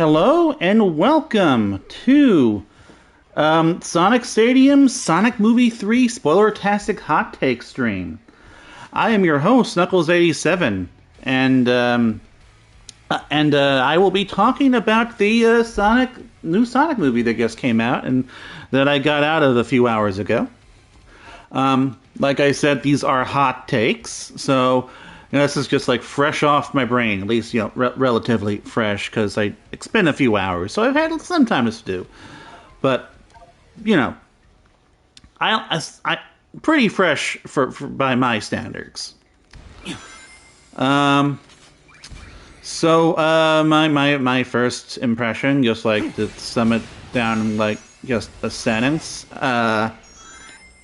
Hello and welcome to Sonic Stadium's Sonic Movie 3 Spoilertastic Hot Take Stream. I am your host, Knuckles87, and I will be talking about the new Sonic movie that just came out and that I got out of a few hours ago. Like I said, these are hot takes, so this is just like fresh off my brain, at least relatively fresh, because it's been a few hours, so I've had some time to do. But I pretty fresh for by my standards. My first impression, just like to sum it down in like just a sentence,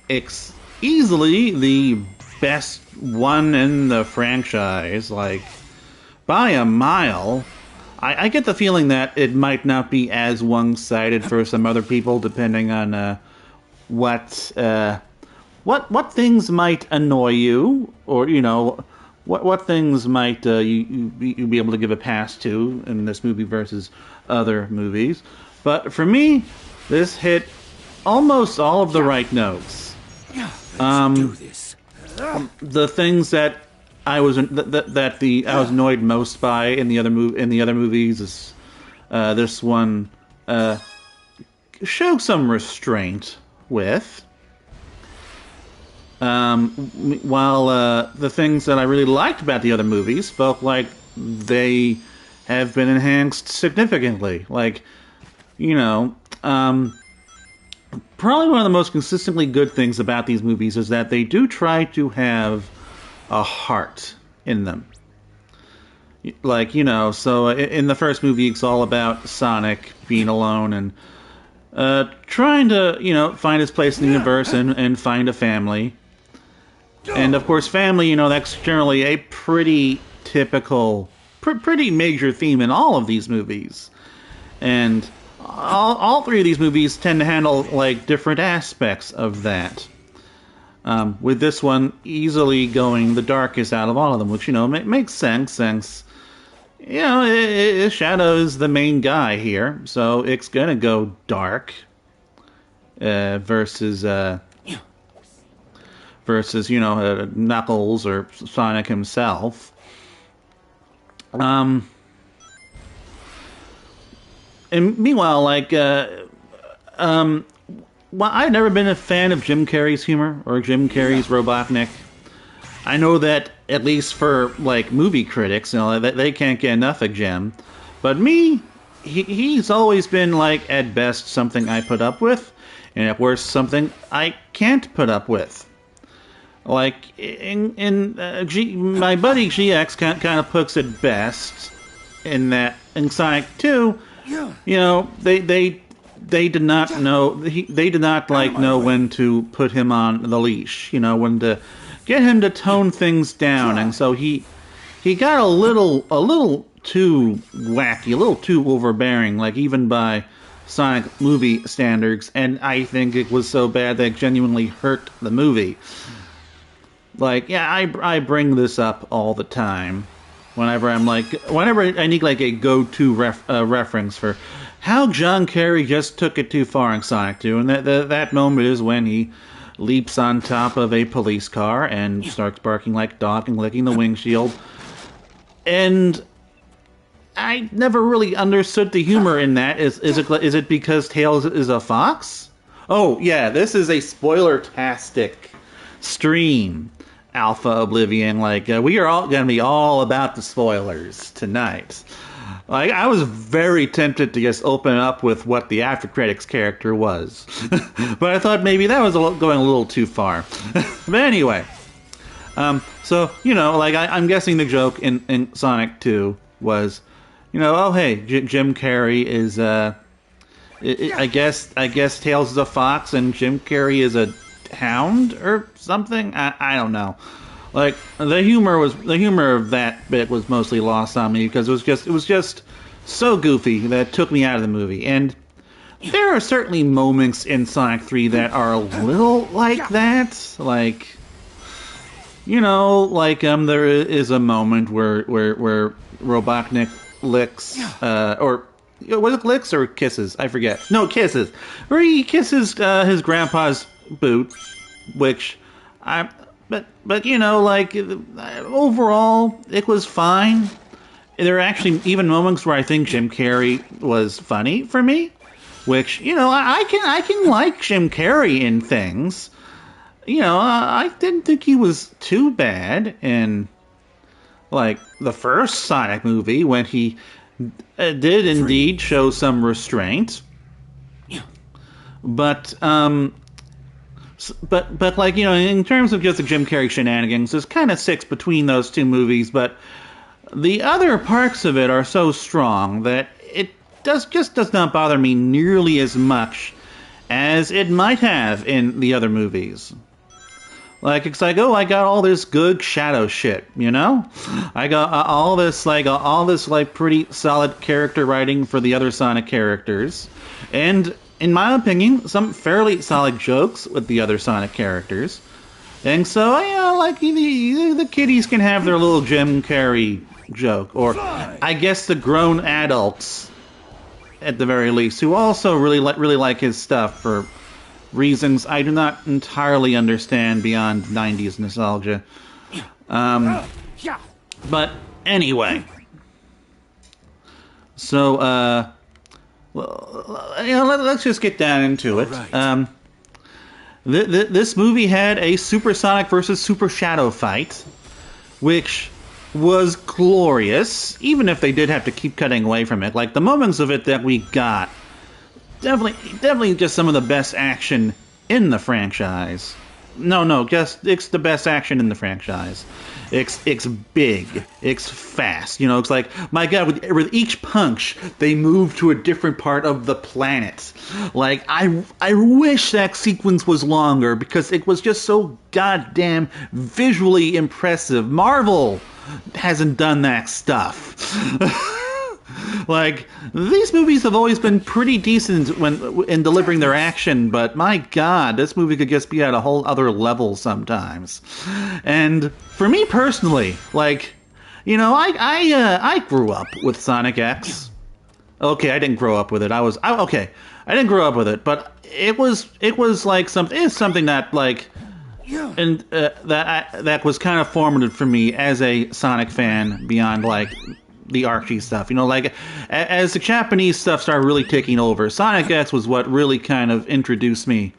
it's easily the best one in the franchise, like by a mile. I get the feeling that it might not be as one-sided for some other people, depending on what things might annoy you, or what things might you be able to give a pass to in this movie versus other movies. But for me, this hit almost all of the right notes. Let's do this. The things that I was annoyed most by in the other movies is this one showed some restraint with. While the things that I really liked about the other movies felt like they have been enhanced significantly. Like, probably one of the most consistently good things about these movies is that they do try to have a heart in them. Like, so in the first movie, it's all about Sonic being alone and trying to, find his place in the universe and find a family. And, of course, family, that's generally a pretty typical, pretty major theme in all of these movies. And all three of these movies tend to handle, like, different aspects of that. With this one easily going the darkest out of all of them, which, makes sense, since, Shadow is the main guy here, so it's gonna go dark, versus Knuckles or Sonic himself. And meanwhile, well, I've never been a fan of Jim Carrey's humor or Jim Carrey's Robotnik. I know that at least for like movie critics, they can't get enough of Jim. But me, he's always been like at best something I put up with, and at worst something I can't put up with. Like my buddy GX kind of puts it best in that in Sonic 2. They did not know know when to put him on the leash, when to get him to tone things down, and so he got a little too wacky, a little too overbearing, like even by Sonic movie standards, and I think it was so bad that it genuinely hurt the movie. Like, yeah, I bring this up all the time. Whenever I need like a go-to reference for how John Carrey just took it too far in Sonic 2, and that moment is when he leaps on top of a police car and starts barking like a dog and licking the windshield. And I never really understood the humor in that. Is it because Tails is a fox? Oh yeah, this is a spoiler-tastic stream. Alpha Oblivion, we are all going to be all about the spoilers tonight. Like, I was very tempted to just open up with what the after credits character was, but I thought maybe that was going a little too far. But anyway, so I'm guessing the joke in Sonic 2 was, oh hey, Jim Carrey is I guess Tails is a fox and Jim Carrey is a hound or something. I don't know. Like, the humor of that bit was mostly lost on me because it was just so goofy that it took me out of the movie. And there are certainly moments in Sonic 3 that are a little like that. Like, there is a moment where Robotnik licks or Was it licks or kisses? I forget. No, kisses. Where he kisses his grandpa's boot, which but you know, like overall, it was fine. There are actually even moments where I think Jim Carrey was funny for me, which you know I can like Jim Carrey in things. You know, I didn't think he was too bad in like the first Sonic movie when he did indeed show some restraint. But but like, you know, in terms of just the Jim Carrey shenanigans, there's kind of six between those two movies, but the other parts of it are so strong that it does not bother me nearly as much as it might have in the other movies. Like, it's like, oh, I got all this good shadow shit, you know? I got all this, pretty solid character writing for the other Sonic characters. And, in my opinion, some fairly solid jokes with the other Sonic characters. And so, you know, like, the kiddies can have their little Jim Carrey joke. Or, I guess the grown adults, at the very least, who also really like his stuff for reasons I do not entirely understand beyond 90s nostalgia. But anyway. So, well, you know, let's just get down into it. Right. This movie had a Super Sonic versus Super Shadow fight, which was glorious, even if they did have to keep cutting away from it. Like, the moments of it that we got, definitely just some of the best action in the franchise. No, just it's the best action in the franchise. It's big, it's fast. You know, it's like, my God, with each punch, they move to a different part of the planet. Like, I wish that sequence was longer because it was just so goddamn visually impressive. Marvel hasn't done that stuff. Like, these movies have always been pretty decent in delivering their action, but my God, this movie could just be at a whole other level sometimes. And for me personally, like, you know, I grew up with Sonic X. Okay, I didn't grow up with it. I didn't grow up with it, but it was like something that like. And that was kind of formative for me as a Sonic fan beyond like the Archie stuff. You know, like as the Japanese stuff started really taking over, Sonic X was what really kind of introduced me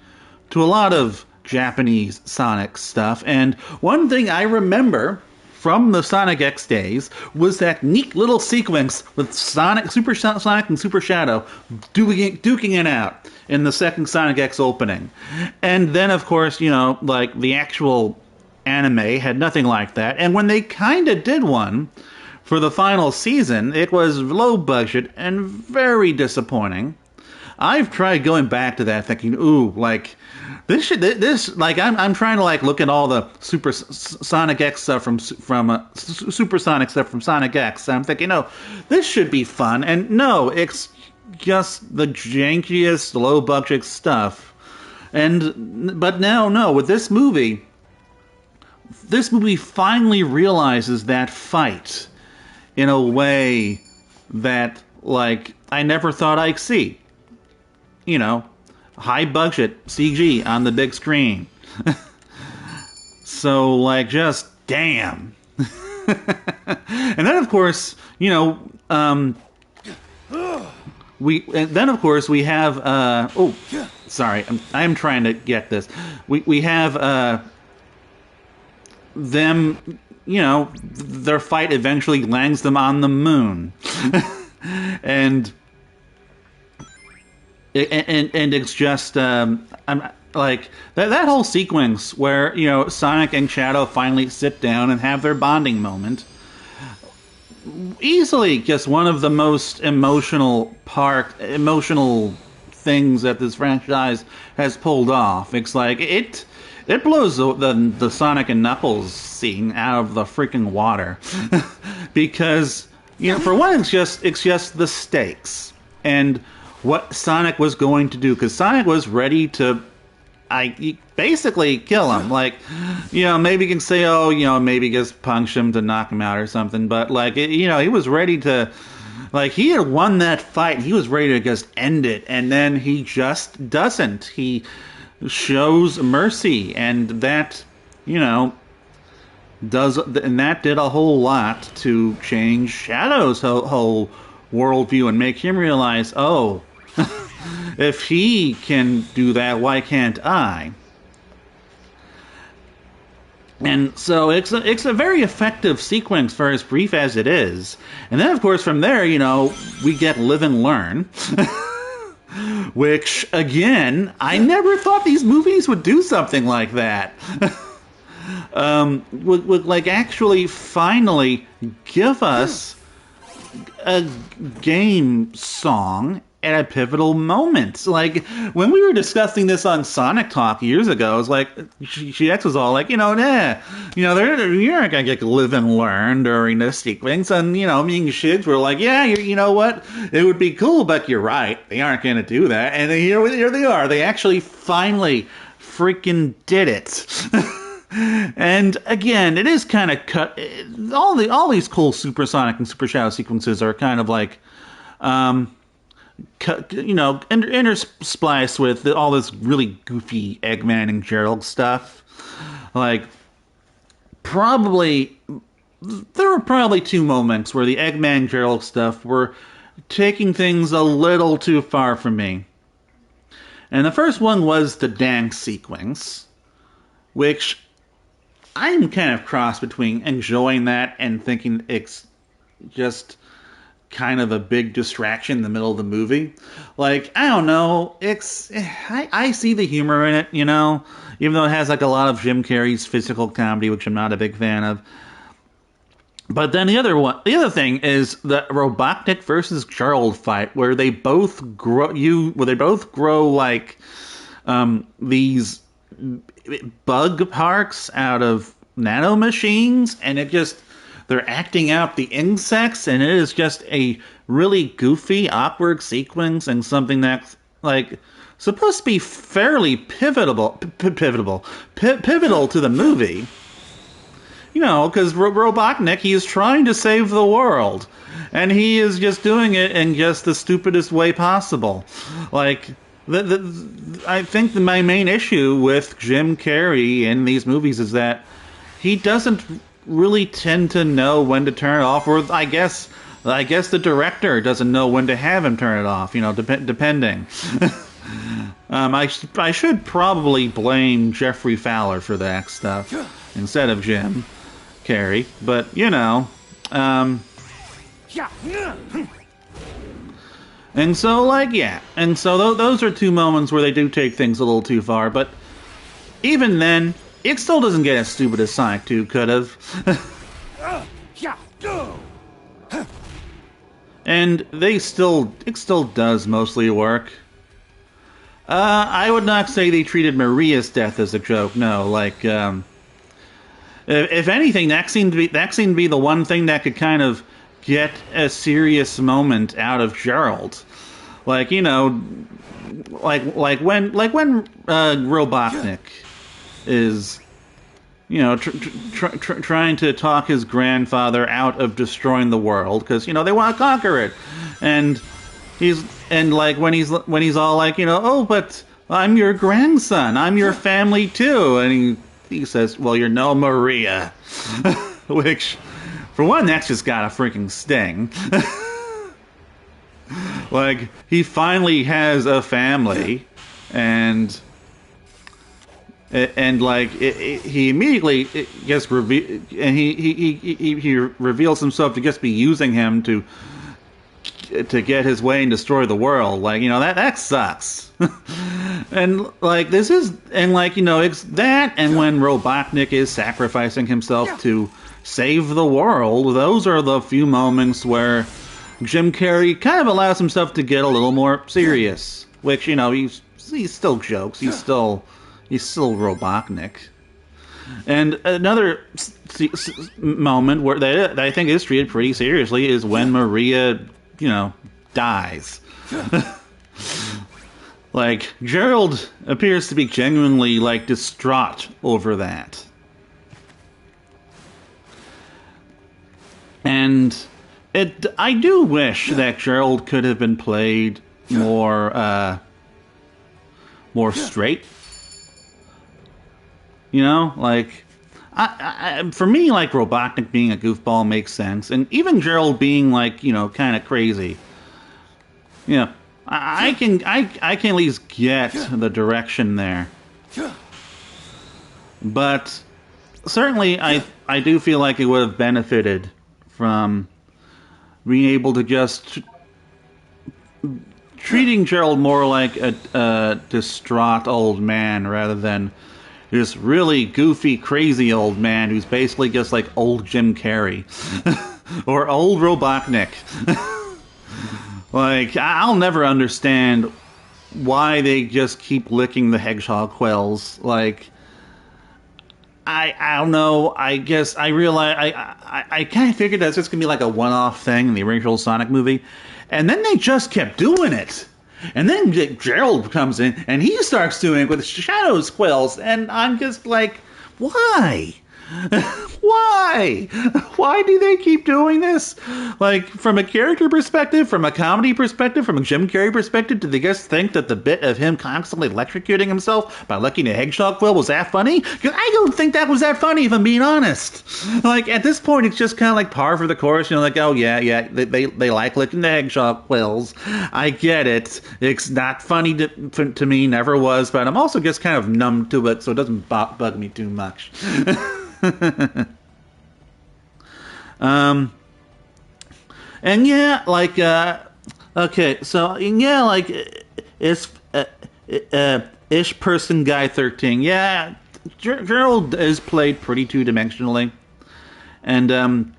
to a lot of Japanese Sonic stuff. And one thing I remember from the Sonic X days was that neat little sequence with Super Sonic and Super Shadow duking it out in the second Sonic X opening. And then, of course, you know, like the actual anime had nothing like that. And when they kind of did one for the final season, it was low budget and very disappointing. I've tried going back to that thinking, ooh, like, I'm trying to like look at all the Super Sonic X stuff from Super Sonic stuff from Sonic X. I'm thinking, no, this should be fun. And no, it's just the jankiest, low budget stuff. But now, no, with this movie finally realizes that fight in a way that, like, I never thought I'd see. You know, high budget CG on the big screen. So, like, just damn. And then, of course, you know, we have oh, sorry, I'm trying to get this. We have them, you know, their fight eventually lands them on the moon. and it's just I'm like that whole sequence where, you know, Sonic and Shadow finally sit down and have their bonding moment. Easily just one of the most emotional things that this franchise has pulled off. It's like it blows the Sonic and Knuckles scene out of the freaking water. Because, you know, for one, it's just the stakes and what Sonic was going to do, because Sonic was ready to basically kill him. Like, you know, maybe you can say, oh, you know, maybe just punch him to knock him out or something, but like, you know, he was ready to Like, he had won that fight. He was ready to just end it, and then he just doesn't. He shows mercy, and that, you know, and that did a whole lot to change Shadow's whole worldview and make him realize, oh, if he can do that, why can't I? And so it's a very effective sequence for as brief as it is. And then, of course, from there, you know, we get Live and Learn. Which, again, I never thought these movies would do something like that. Would like actually finally give us a game song at a pivotal moment. Like, when we were discussing this on Sonic Talk years ago, it was like, GX was all like, nah, you're not gonna get Live and Learn during this sequence. And, me and Shigs were like, yeah, you know what? It would be cool, but you're right. They aren't gonna do that. And here they are. They actually finally freaking did it. And again, it is kind of cut. All these cool Supersonic and Super Shadow sequences are kind of like, interspliced with all this really goofy Eggman and Gerald stuff. Like, there were probably two moments where the Eggman Gerald stuff were taking things a little too far for me. And the first one was the dance sequence, which I'm kind of cross between enjoying that and thinking it's just kind of a big distraction in the middle of the movie. Like, I don't know, I see the humor in it, even though it has like a lot of Jim Carrey's physical comedy, which I'm not a big fan of. But then the other thing is the Robotnik versus Gerald fight, where they both grow like these bug parts out of nanomachines, and they're acting out the insects, and it is just a really goofy, awkward sequence, and something that's like supposed to be fairly pivotal to the movie. Because Robotnik, he is trying to save the world, and he is just doing it in just the stupidest way possible. Like, I think my main issue with Jim Carrey in these movies is that he doesn't really tend to know when to turn it off, or I guess the director doesn't know when to have him turn it off, depending. I should probably blame Jeffrey Fowler for that stuff instead of Jim Carrey, but and so those are two moments where they do take things a little too far, but even then, it still doesn't get as stupid as Sonic 2 could have. And it still does mostly work. I would not say they treated Maria's death as a joke, no. Like, if anything, that seemed to be the one thing that could kind of get a serious moment out of Gerald. Like, like when Robotnik is, trying to talk his grandfather out of destroying the world, because they want to conquer it, and when he's all like, oh, but I'm your grandson, I'm your family too, and he says, well, you're no Maria, which, for one, that's just got a freaking sting. Like, he finally has a family, and like he immediately gets and he reveals himself to just be using him to get his way and destroy the world. Like, that sucks. And like it's that, and when Robotnik is sacrificing himself to save the world, those are the few moments where Jim Carrey kind of allows himself to get a little more serious, which he still jokes, he's still Robotnik. And another moment where that I think is treated pretty seriously is when Maria, dies. Like, Gerald appears to be genuinely, like, distraught over that. And I do wish that Gerald could have been played more straight. You know, like for me, like Robotnik being a goofball makes sense, and even Gerald being like kind of crazy. You know, I can at least get the direction there, but certainly I do feel like it would have benefited from being able to just treating Gerald more like a distraught old man rather than this really goofy, crazy old man who's basically just like old Jim Carrey or old Robotnik. Like, I'll never understand why they just keep licking the hedgehog quills. Like, I don't know. I guess I realize I kind of figured that's just gonna be like a one-off thing in the original Sonic movie, and then they just kept doing it. And then Gerald comes in, and he starts doing it with Shadow's quills, and I'm just like, why? Why? Why do they keep doing this? Like, from a character perspective, from a comedy perspective, from a Jim Carrey perspective, did they just think that the bit of him constantly electrocuting himself by licking a hedgehog quill was that funny? Because I don't think that was that funny, if I'm being honest. Like, at this point, it's just kind of like par for the course. Like, oh, yeah, they like licking the hedgehog quills. I get it. It's not funny to me, never was, but I'm also just kind of numb to it, so it doesn't bug me too much. And yeah, like, okay, so, yeah, like, Ish Person Guy 13, yeah, Gerald is played pretty two-dimensionally, and,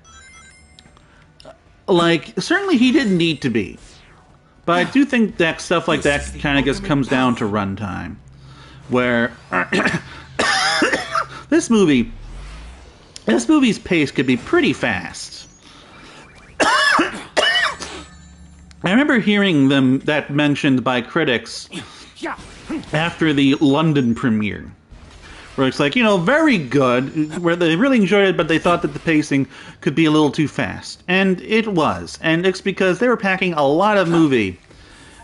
like, certainly he didn't need to be, but I do think that stuff like that kind of just comes down to runtime, where this movie's pace could be pretty fast. I remember hearing that mentioned by critics after the London premiere, where it's like, very good, where they really enjoyed it, but they thought that the pacing could be a little too fast. And it was. And it's because they were packing a lot of movie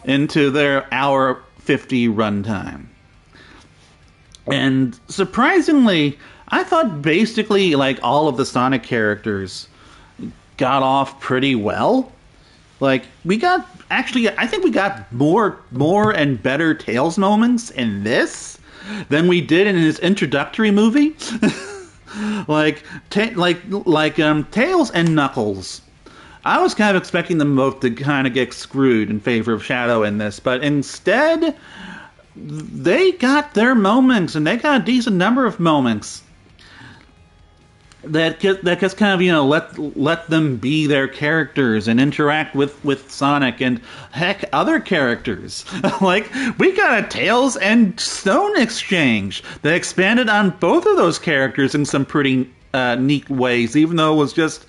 into their hour 50 runtime. And surprisingly, I thought basically like all of the Sonic characters got off pretty well. Like, I think we got more and better Tails moments in this than we did in his introductory movie. Tails and Knuckles. I was kind of expecting them both to kind of get screwed in favor of Shadow in this, but instead, they got their moments, and they got a decent number of moments that just kind of let them be their characters and interact with Sonic and heck other characters. Like, we got a Tails and Stone exchange that expanded on both of those characters in some pretty neat ways, even though it was just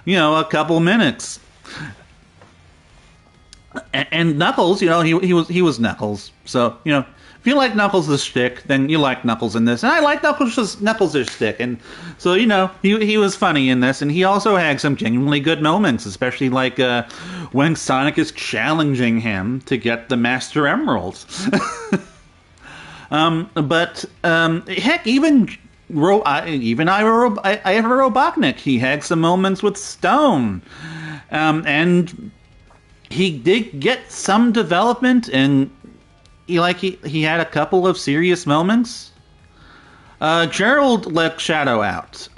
a couple minutes. And Knuckles, he was Knuckles, so if you like Knuckles' shtick, then you like Knuckles in this. And I like Knuckles' shtick. And so, he was funny in this. And he also had some genuinely good moments, especially like when Sonic is challenging him to get the Master Emeralds. But heck, even Ira Robotnik, he had some moments with Stone. And he did get some development and he had a couple of serious moments. Gerald let Shadow out.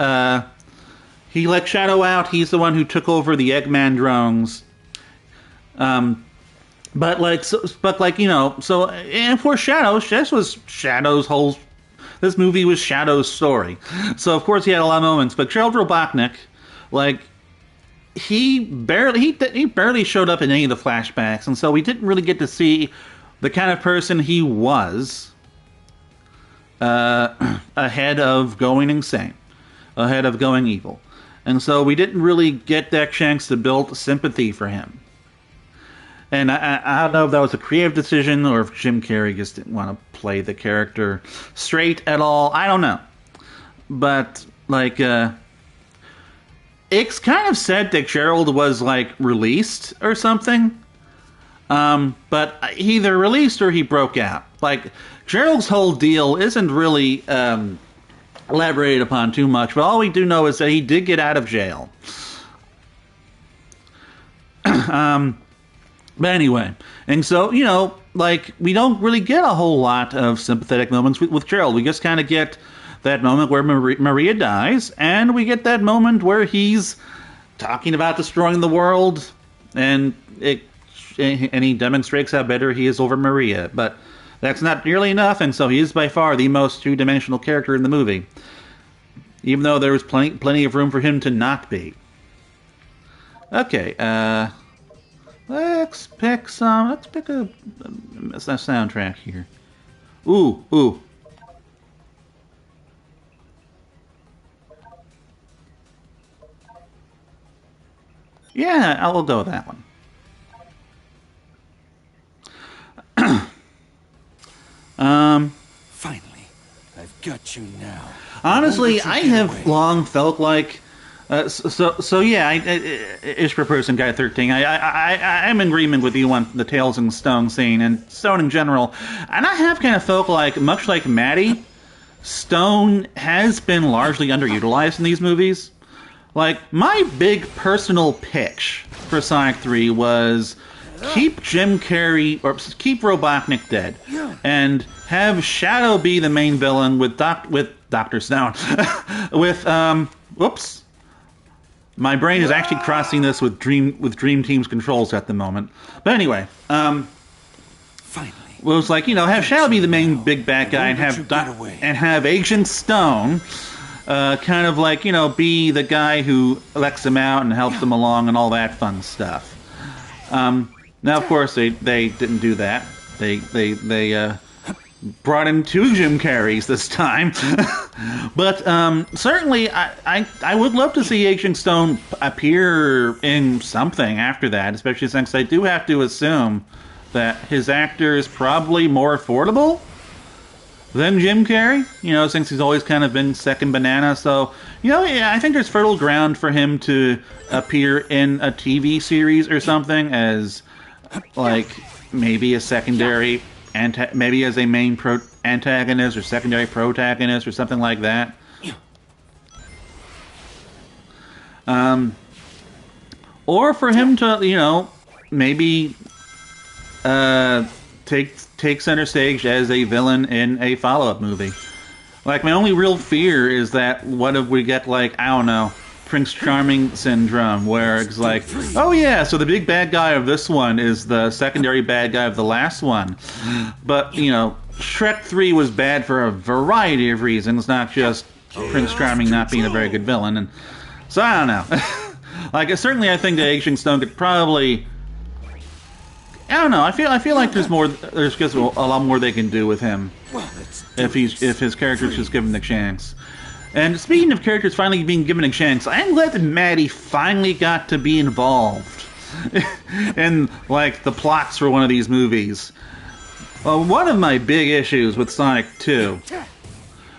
He let Shadow out. He's the one who took over the Eggman drones. And for Shadow, this movie was Shadow's story. So of course he had a lot of moments. But Gerald Robotnik, he barely showed up in any of the flashbacks, and so we didn't really get to see the kind of person he was ahead of going insane, ahead of going evil. And so we didn't really get that chance to build sympathy for him. And I don't know if that was a creative decision or if Jim Carrey just didn't want to play the character straight at all. I don't know. But, it's kind of said that Gerald was, like, released or something. But he either released or he broke out. Like, Gerald's whole deal isn't really elaborated upon too much, but all we do know is that he did get out of jail. But anyway, and so, you know, like, we don't really get a whole lot of sympathetic moments with Gerald. We just kind of get that moment where Maria dies, and we get that moment where he's talking about destroying the world, and he demonstrates how better he is over Maria. But that's not nearly enough, and so he is by far the most two-dimensional character in the movie, even though there was plenty of room for him to not be. Okay, let's pick a soundtrack here. Ooh. Yeah, I'll go with that one. Finally, I've got you now. Honestly, I have long felt like Ish per person, guy 13. I'm in agreement with you on the Tails and Stone scene and Stone in general, and I have kind of felt like, much like Maddie, Stone has been largely underutilized in these movies. Like, my big personal pitch for Sonic 3 was keep Jim Carrey, or keep Robotnik dead, and have Shadow be the main villain with Dr. Stone. Whoops. My brain is actually crossing this with Dream Team's controls at the moment. But anyway, Finally. Well, it was like, you know, have Shadow be the main big bad guy and have Agent Stone kind of like, you know, be the guy who elects him out and helps him along and all that fun stuff. Now, of course, they didn't do that. They brought in two Jim Carreys this time. But certainly, I would love to see Agent Stone appear in something after that, especially since I do have to assume that his actor is probably more affordable than Jim Carrey, you know, since he's always kind of been second banana. So, you know, yeah, I think there's fertile ground for him to appear in a TV series or something as, like, maybe a secondary, maybe as a main antagonist or secondary protagonist or something like that. Or for him to, you know, maybe take center stage as a villain in a follow-up movie. Like, my only real fear is that what if we get, like, I don't know, Prince Charming syndrome, where it's like, oh yeah, so the big bad guy of this one is the secondary bad guy of the last one. But, you know, Shrek 3 was bad for a variety of reasons, not just Prince Charming not being a very good villain. And so, I don't know. Like, certainly I think that Agent Stone could probably... I don't know. I feel like there's just a lot more they can do with him if his character's just given the chance. And speaking of characters finally being given a chance, I'm glad that Maddie finally got to be involved in, like, the plots for one of these movies. One of my big issues with Sonic 2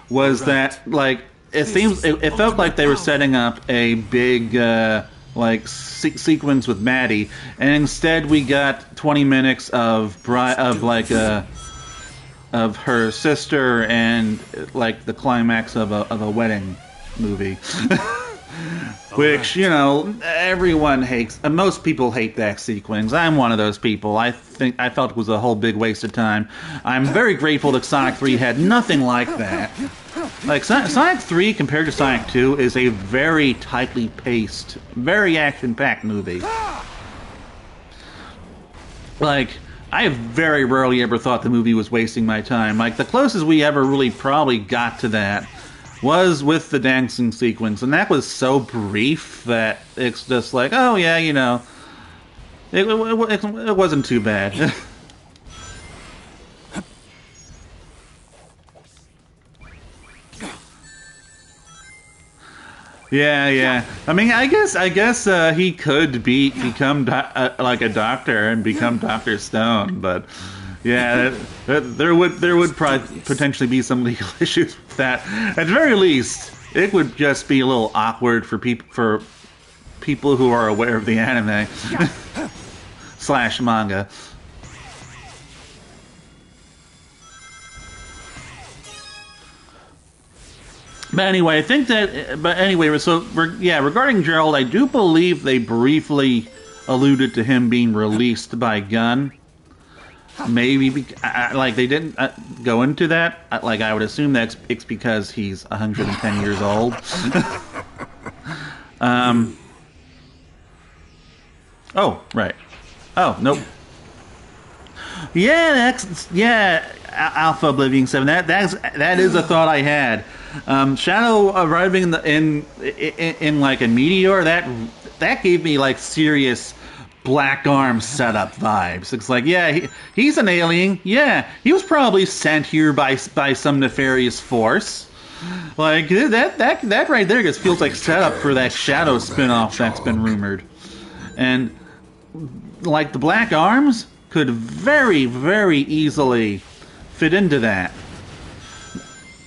was that, like, it felt like they were setting up a big sequence with Maddie, and instead we got 20 minutes of her sister and, like, the climax of a wedding movie. Which, you know, everyone hates. Most people hate that sequence. I'm one of those people. I felt it was a whole big waste of time. I'm very grateful that Sonic 3 had nothing like that. Like, Sonic 3 compared to Sonic 2 is a very tightly paced, very action-packed movie. Like, I very rarely ever thought the movie was wasting my time. Like, the closest we ever really probably got to that was with the dancing sequence, and that was so brief that it's just like, oh yeah, you know, it wasn't too bad. Yeah. I mean, I guess he could become like a doctor and become Dr. Stone, but yeah, there would probably potentially be some legal issues with that. At the very least, it would just be a little awkward for people who are aware of the anime slash manga. But anyway, I think that. But anyway, so yeah, regarding Gerald, I do believe they briefly alluded to him being released by Gunn. Maybe like they didn't go into that. Like I would assume that it's because he's 110 years old. Oh right. Oh nope. Yeah, Alpha Oblivion 7. That is a thought I had. Shadow arriving in like a meteor, that gave me like serious Black Arm setup vibes. It's like, yeah, he's an alien. Yeah, he was probably sent here by some nefarious force. Like that right there just feels like setup for that Shadow spinoff that's been rumored. And like the Black Arms could very, very easily fit into that.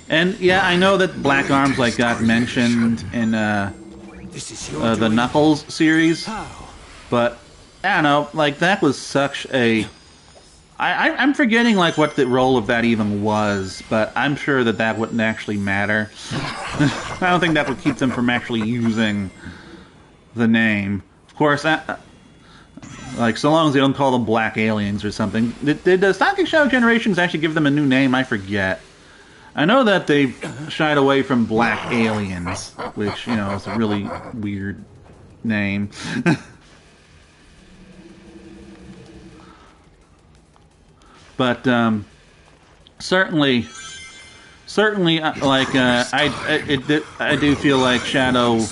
And yeah, I know that Black Arms like got mentioned in the Knuckles series, but I don't know, like that was such a. I'm forgetting like what the role of that even was, but I'm sure that wouldn't actually matter. I don't think that would keep them from actually using the name. Of course, like so long as they don't call them Black Aliens or something. Did the Sonic Shadow Generations actually give them a new name? I forget. I know that they shied away from Black Aliens, which, you know, is a really weird name. But certainly, like I do feel like Shadow's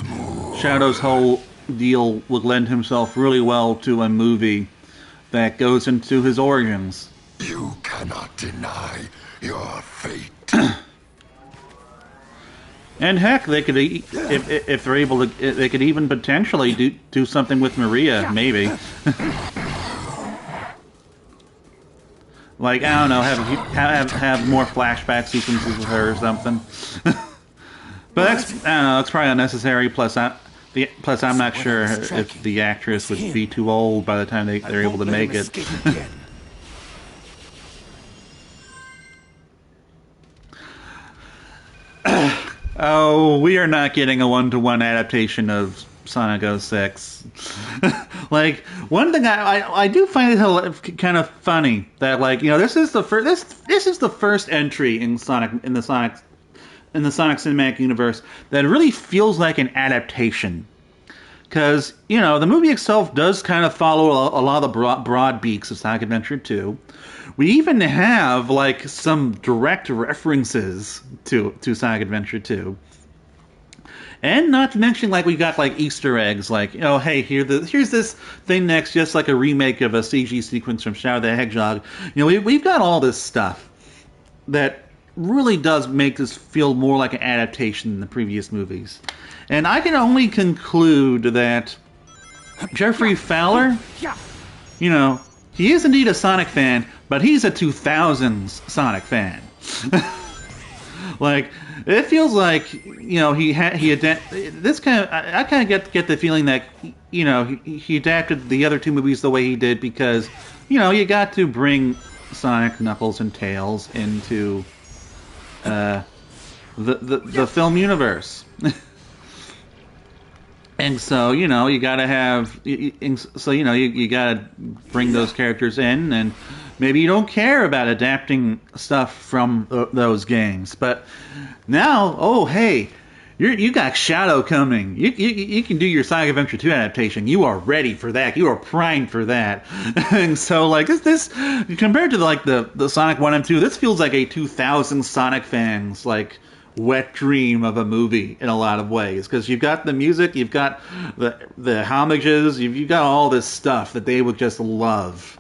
whole deal would lend himself really well to a movie that goes into his origins. You cannot deny your fate. And heck, they could, if they're able to, they could even potentially do something with Maria, maybe. Like, I don't know, have more flashback sequences with her or something. But that's, I don't know, it's probably unnecessary. Plus, I'm not sure if the actress would be too old by the time they're able to make it. Oh, we are not getting a one-to-one adaptation of Sonic 06. Like, one thing I do find it kind of funny that, like, you know, this is the first entry in the Sonic Cinematic Universe that really feels like an adaptation. Because, you know, the movie itself does kind of follow a lot of the broad beats of Sonic Adventure 2. We even have, like, some direct references to Sonic Adventure 2. And not to mention, like, we got, like, Easter eggs, like, you know, hey, here's this thing next, just like a remake of a CG sequence from Shadow the Hedgehog. You know, we've got all this stuff that really does make this feel more like an adaptation than the previous movies. And I can only conclude that Jeffrey Fowler, you know, he is indeed a Sonic fan, but he's a 2000s Sonic fan. Like, it feels like, you know, this kind of, I kind of get the feeling that, you know, he adapted the other two movies the way he did because, you know, you got to bring Sonic, Knuckles, and Tails into the film universe. And so, you know, you gotta have, so, you know, you gotta bring those characters in, and maybe you don't care about adapting stuff from those games, but now, oh, hey, you got Shadow coming. You can do your Sonic Adventure 2 adaptation. You are ready for that. You are primed for that. And so, like, this compared to, like, the Sonic 1 and 2, this feels like a 2000 Sonic fans, like, wet dream of a movie in a lot of ways, because you've got the music, you've got the homages, you've got all this stuff that they would just love.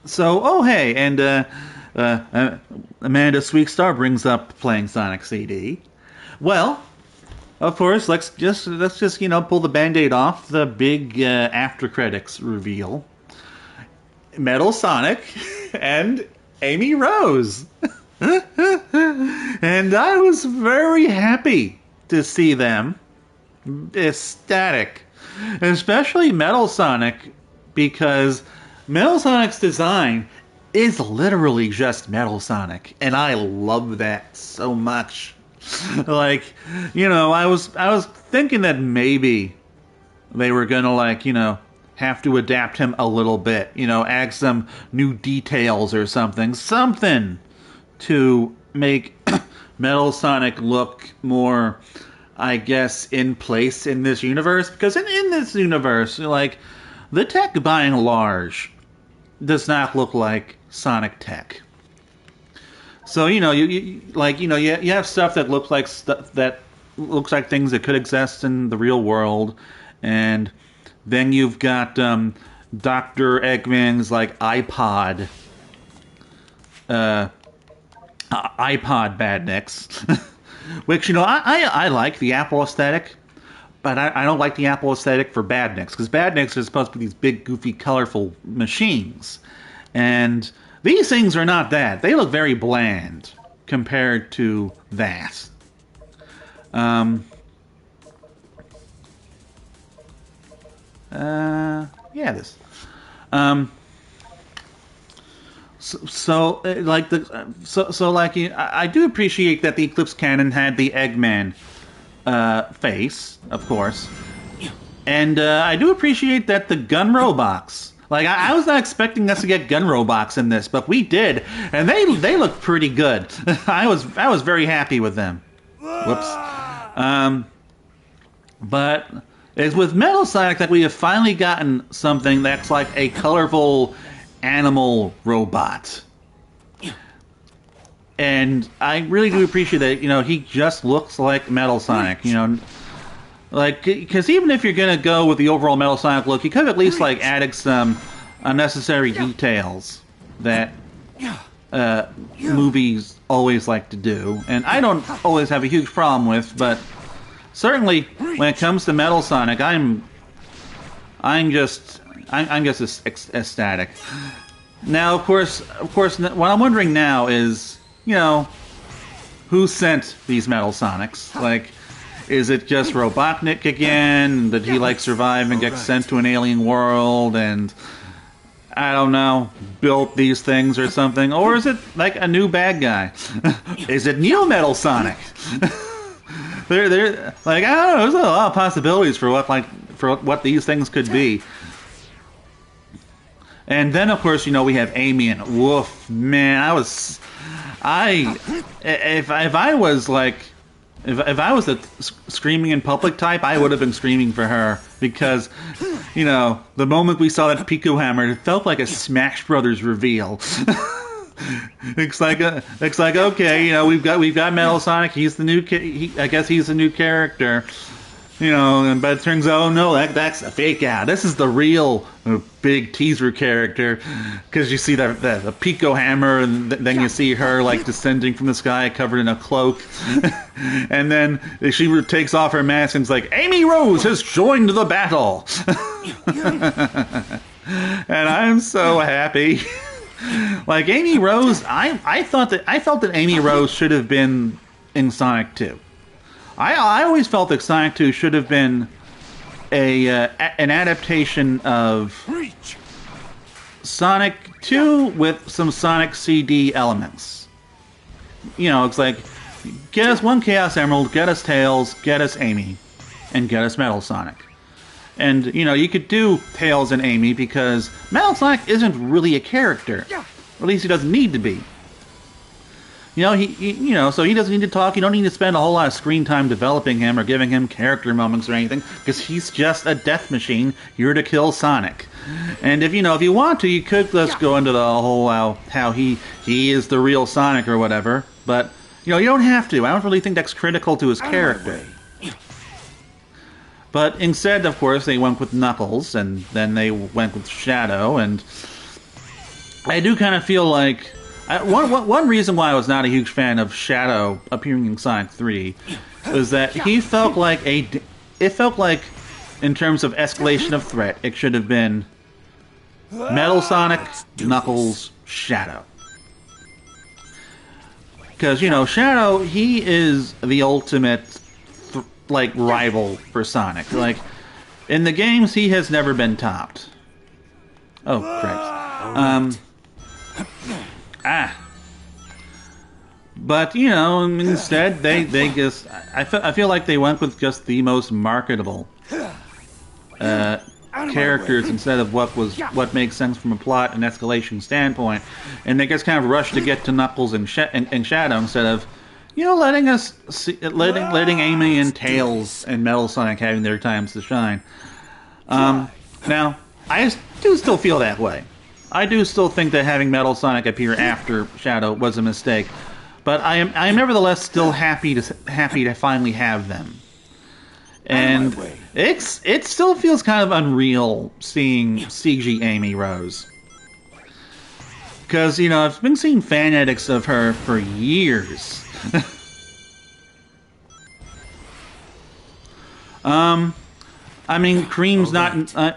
So, oh hey, and Amanda Sweetstar brings up playing Sonic CD. Well, of course, let's just you know, pull the Band-Aid off the big after credits reveal. Metal Sonic and Amy Rose. And I was very happy to see them ecstatic, especially Metal Sonic, because Metal Sonic's design is literally just Metal Sonic, and I love that so much. Like, I was thinking that maybe they were gonna, like, have to adapt him a little bit, add some new details or something to make Metal Sonic look more, I guess, in place in this universe. Because in this universe, like, the tech by and large does not look like Sonic tech. So you have stuff that looks like things that could exist in the real world, and then you've got Dr. Eggman's like iPod badniks, which I like the Apple aesthetic, but I don't like the Apple aesthetic for badniks, because badniks are supposed to be these big, goofy, colorful machines, and these things are not that. They look very bland compared to that. This. I do appreciate that the Eclipse Cannon had the Eggman face, of course, and I do appreciate that the gun robots. Like, I was not expecting us to get gun robots in this, but we did, and they look pretty good. I was very happy with them. Whoops. But it's with Metal Sonic that we have finally gotten something that's like a colorful animal robot. And I really do appreciate that, he just looks like Metal Sonic, Like, because even if you're going to go with the overall Metal Sonic look, you could have at least, like, added some unnecessary details that movies always like to do. And I don't always have a huge problem with, but certainly when it comes to Metal Sonic, I'm just ecstatic. Now, of course, what I'm wondering now is, who sent these Metal Sonics? Like, is it just Robotnik again? Did he, like, survive and get sent to an alien world and, I don't know, built these things or something? Or is it, like, a new bad guy? Is it Neo Metal Sonic? They're like, I don't know, there's a lot of possibilities for what these things could be. And then, of course, we have Amy, and woof, man, if I was the screaming in public type, I would have been screaming for her, because, the moment we saw that Pico Hammer, it felt like a Smash Brothers reveal. It's like okay, we've got Metal Sonic. He's the new I guess he's the new character. But it turns out, oh no, that's a fake out. This is the real big teaser character, because you see the Pico Hammer, and then you see her, like, descending from the sky covered in a cloak, and then she takes off her mask and is like, Amy Rose has joined the battle, and I'm so happy. Like, Amy Rose, I felt that Amy Rose should have been in Sonic 2. I always felt that Sonic 2 should have been an adaptation of Sonic 2 with some Sonic CD elements. It's like, get us one Chaos Emerald, get us Tails, get us Amy, and get us Metal Sonic. And, you could do Tails and Amy because Metal Sonic isn't really a character. Or at least he doesn't need to be. So he doesn't need to talk. You don't need to spend a whole lot of screen time developing him or giving him character moments or anything, because he's just a death machine here to kill Sonic. And if you want to, you could just go into the whole how he is the real Sonic or whatever. But you don't have to. I don't really think that's critical to his character. But instead, of course, they went with Knuckles, and then they went with Shadow, and I do kind of feel like one reason why I was not a huge fan of Shadow appearing in Sonic 3 is that he felt like in terms of escalation of threat, it should have been Metal Sonic, Knuckles, Shadow. Because, Shadow, he is the ultimate, rival for Sonic. Like, in the games, he has never been topped. Oh, crap. But, instead, they just... I feel like they went with just the most marketable characters instead of what makes sense from a plot and escalation standpoint, and they just kind of rushed to get to Knuckles and Shadow instead of letting us letting Amy and Tails and Metal Sonic having their times to shine. Now I do still feel that way. I do still think that having Metal Sonic appear after Shadow was a mistake, but I am nevertheless still happy to finally have them. And it still feels kind of unreal seeing CG Amy Rose. Because, I've been seeing fan edits of her for years. I mean, Cream's not... I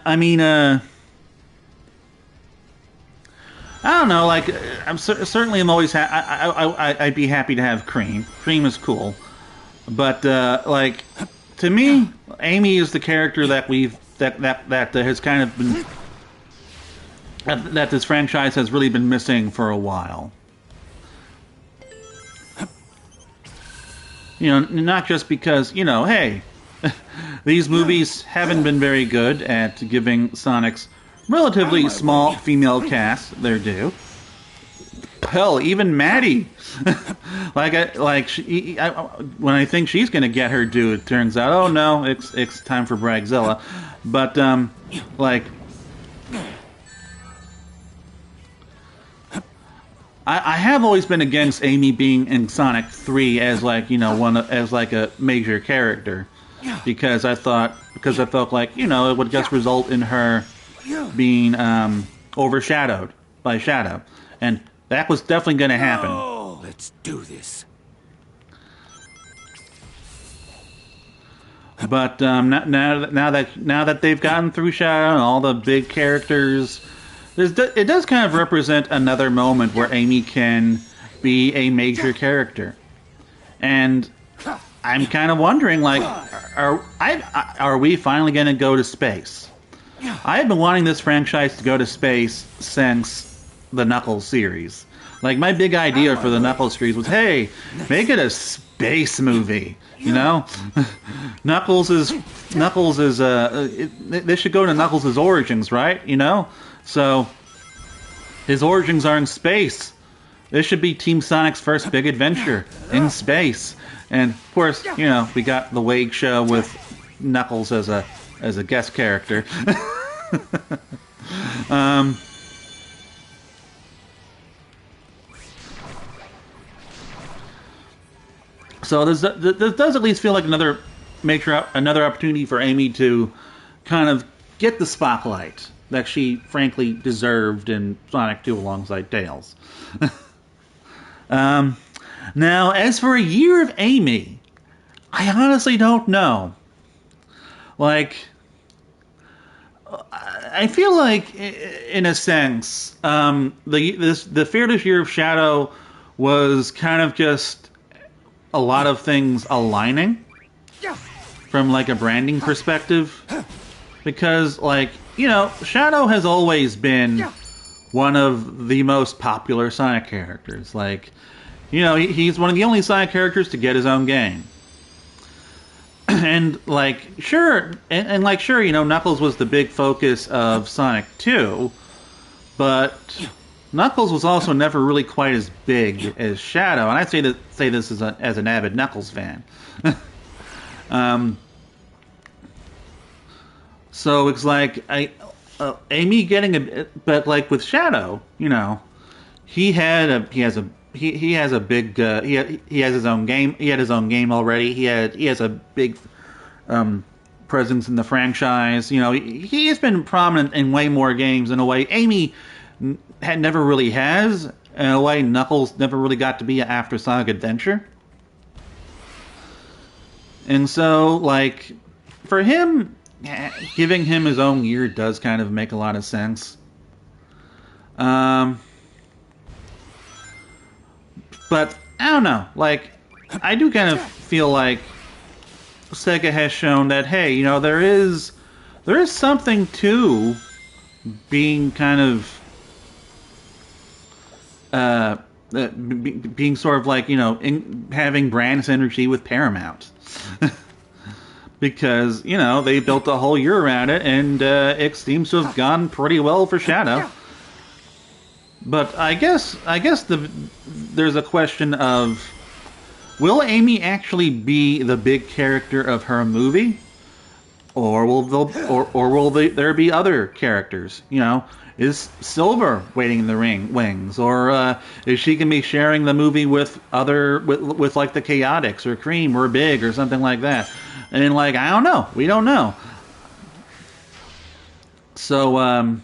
don't know, like, certainly I'm always... I'd be happy to have Cream. Cream is cool. But, to me, Amy is the character that has kind of been that this franchise has really been missing for a while. Not just because hey, these movies haven't been very good at giving Sonic's relatively small female cast their due. Hell, even Maddie. When I think she's gonna get her due, it turns out, oh no, it's time for Bragzilla. But I have always been against Amy being in Sonic 3 as a major character, because I felt like it would just result in her being overshadowed by Shadow, and that was definitely going to happen. Oh, let's do this. But now that they've gotten through Shadow and all the big characters, it does kind of represent another moment where Amy can be a major character. And I'm kind of wondering, are we finally going to go to space? I have been wanting this franchise to go to space since the Knuckles series. Like, my big idea for the Knuckles series was, hey, make it a space movie. Knuckles is they should go to Knuckles' origins, right? So his origins are in space. This should be Team Sonic's first big adventure in space. And of course, we got the Wade show with Knuckles as a guest character. So this does at least feel like another opportunity for Amy to kind of get the spotlight that she frankly deserved in Sonic 2 alongside Tails. Now, as for a year of Amy, I honestly don't know. Like, I feel like, in a sense, the Fearless Year of Shadow was kind of just a lot of things aligning from a branding perspective, because Shadow has always been one of the most popular Sonic characters. He's one of the only Sonic characters to get his own game. And sure, Knuckles was the big focus of Sonic 2, but Knuckles was also never really quite as big as Shadow, and I'd say this as an avid Knuckles fan. So it's Amy getting but with Shadow, he has his own game. He had his own game already. He has a big presence in the franchise. He has been prominent in way more games in a way Amy never really has. In a way, Knuckles never really got to be after Sonic Adventure. And so, for him, giving him his own year does kind of make a lot of sense. But I don't know. Like, I do kind of feel like Sega has shown that, hey, you know, there is something to being kind of being sort of like, you know, having brand synergy with Paramount. Because, you know, they built a whole year around it, and it seems to have gone pretty well for Shadow. But I guess there's a question of, will Amy actually be the big character of her movie, or will there be other characters? You know, is Silver waiting in the wings, or is she gonna be sharing the movie with with like the Chaotix or Cream or Big or something like that? And like, I don't know, we don't know. So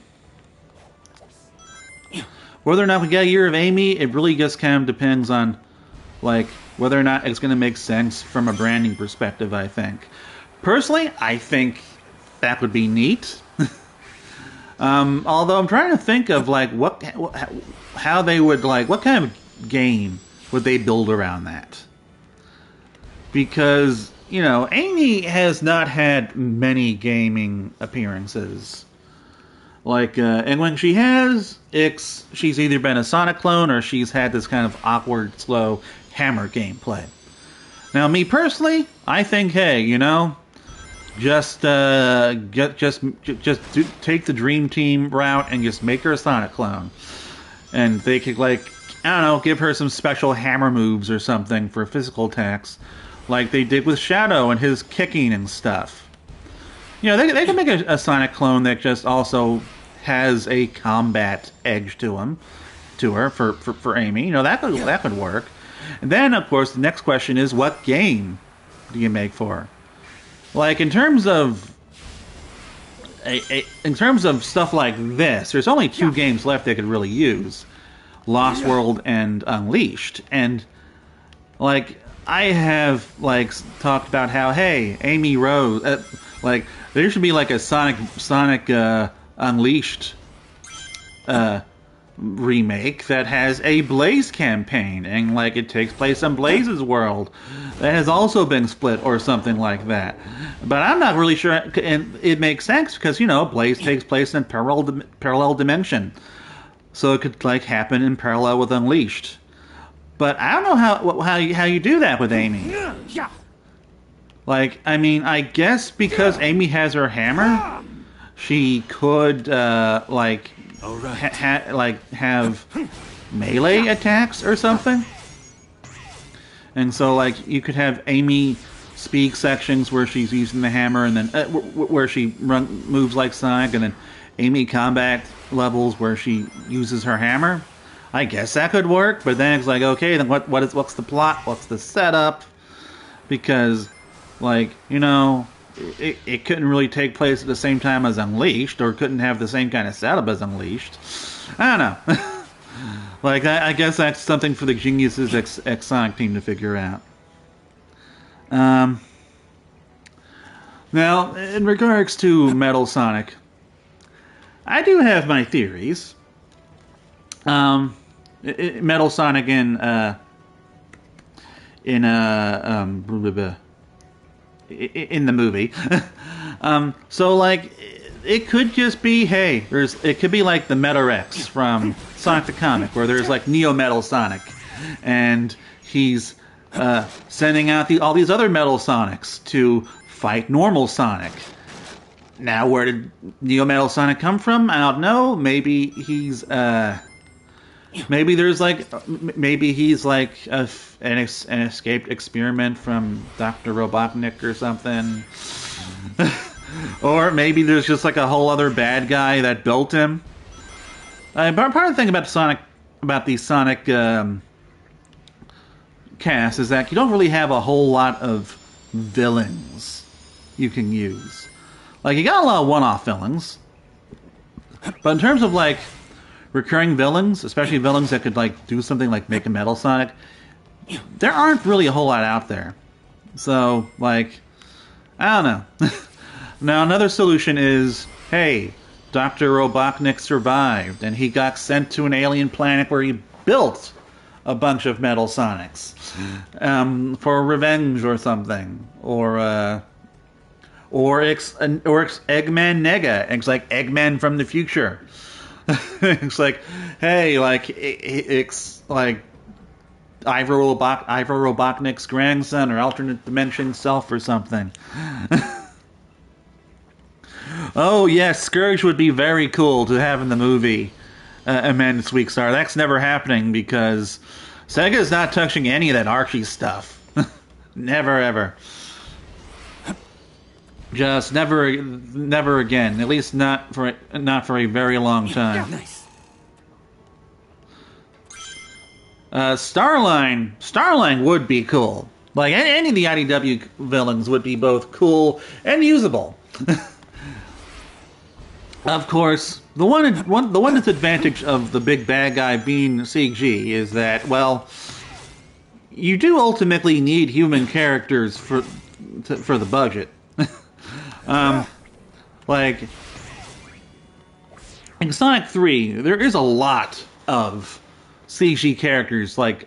whether or not we get a year of Amy, it really just kind of depends on like whether or not it's going to make sense from a branding perspective. I think personally, I think that would be neat. Although I'm trying to think of like how they would like, what kind of game would they build around that? Because, you know, Amy has not had many gaming appearances. Like, and when she has, she's either been a Sonic clone or she's had this kind of awkward, slow hammer gameplay. Now, me personally, I think, hey, you know, just take the Dream Team route and just make her a Sonic clone, and they could, like, I don't know, give her some special hammer moves or something for physical attacks, like they did with Shadow and his kicking and stuff. You know, they can make a Sonic clone that just also has a combat edge to her for Amy. You know, that could work. And then, of course, the next question is, what game do you make for her? Like, in terms of stuff like this, there's only two games left they could really use: Lost World and Unleashed. And like, I have like talked about how, hey, Amy Rose, like, there should be like a Sonic Unleashed remake that has a Blaze campaign, and like it takes place on Blaze's world that has also been split or something like that. But I'm not really sure, and it makes sense because, you know, Blaze takes place in parallel dimension, so it could like happen in parallel with Unleashed. But I don't know how you do that with Amy. Like, I mean, I guess because Amy has her hammer, she could like have melee attacks or something. And so, like, you could have Amy speak sections where she's using the hammer, and then where she moves like Sonic, and then Amy combat levels where she uses her hammer. I guess that could work, but then it's like, okay, then what's the plot? What's the setup? Because, like, you know, it couldn't really take place at the same time as Unleashed, or couldn't have the same kind of setup as Unleashed. I don't know. Like, I guess that's something for the Geniuses X Sonic team to figure out. Now, in regards to Metal Sonic, I do have my theories. Metal Sonic in the movie. So like, it could just be, hey, it could be like the Meta-Rex from Sonic the Comic, where there's like Neo Metal Sonic, and he's sending out all these other Metal Sonics to fight normal Sonic. Now, where did Neo Metal Sonic come from? I don't know. Maybe he's maybe he's like an escaped experiment from Dr. Robotnik or something. Or maybe there's just like a whole other bad guy that built him. Part of the thing about these Sonic casts is that you don't really have a whole lot of villains you can use. Like, you got a lot of one-off villains, but in terms of like recurring villains, especially villains that could like do something like make a Metal Sonic, there aren't really a whole lot out there. So, like, I don't know. Now, another solution is, hey, Dr. Robotnik survived, and he got sent to an alien planet where he built a bunch of Metal Sonics for revenge or something, or Eggman Nega. It's like Eggman from the future. It's like, hey, like it's like Ivor Robotnik's grandson or alternate dimension self or something. Oh yes, Scourge would be very cool to have in the movie. Amended Weak Star. That's never happening because Sega's not touching any of that Archie stuff. Never ever. Just never again. At least not for a very long time. Nice. Starline would be cool. Like any of the IDW villains would be both cool and usable. Of course, the one disadvantage of the big bad guy being CG is that, well, you do ultimately need human characters for the budget. Like in Sonic 3, there is a lot of CG characters like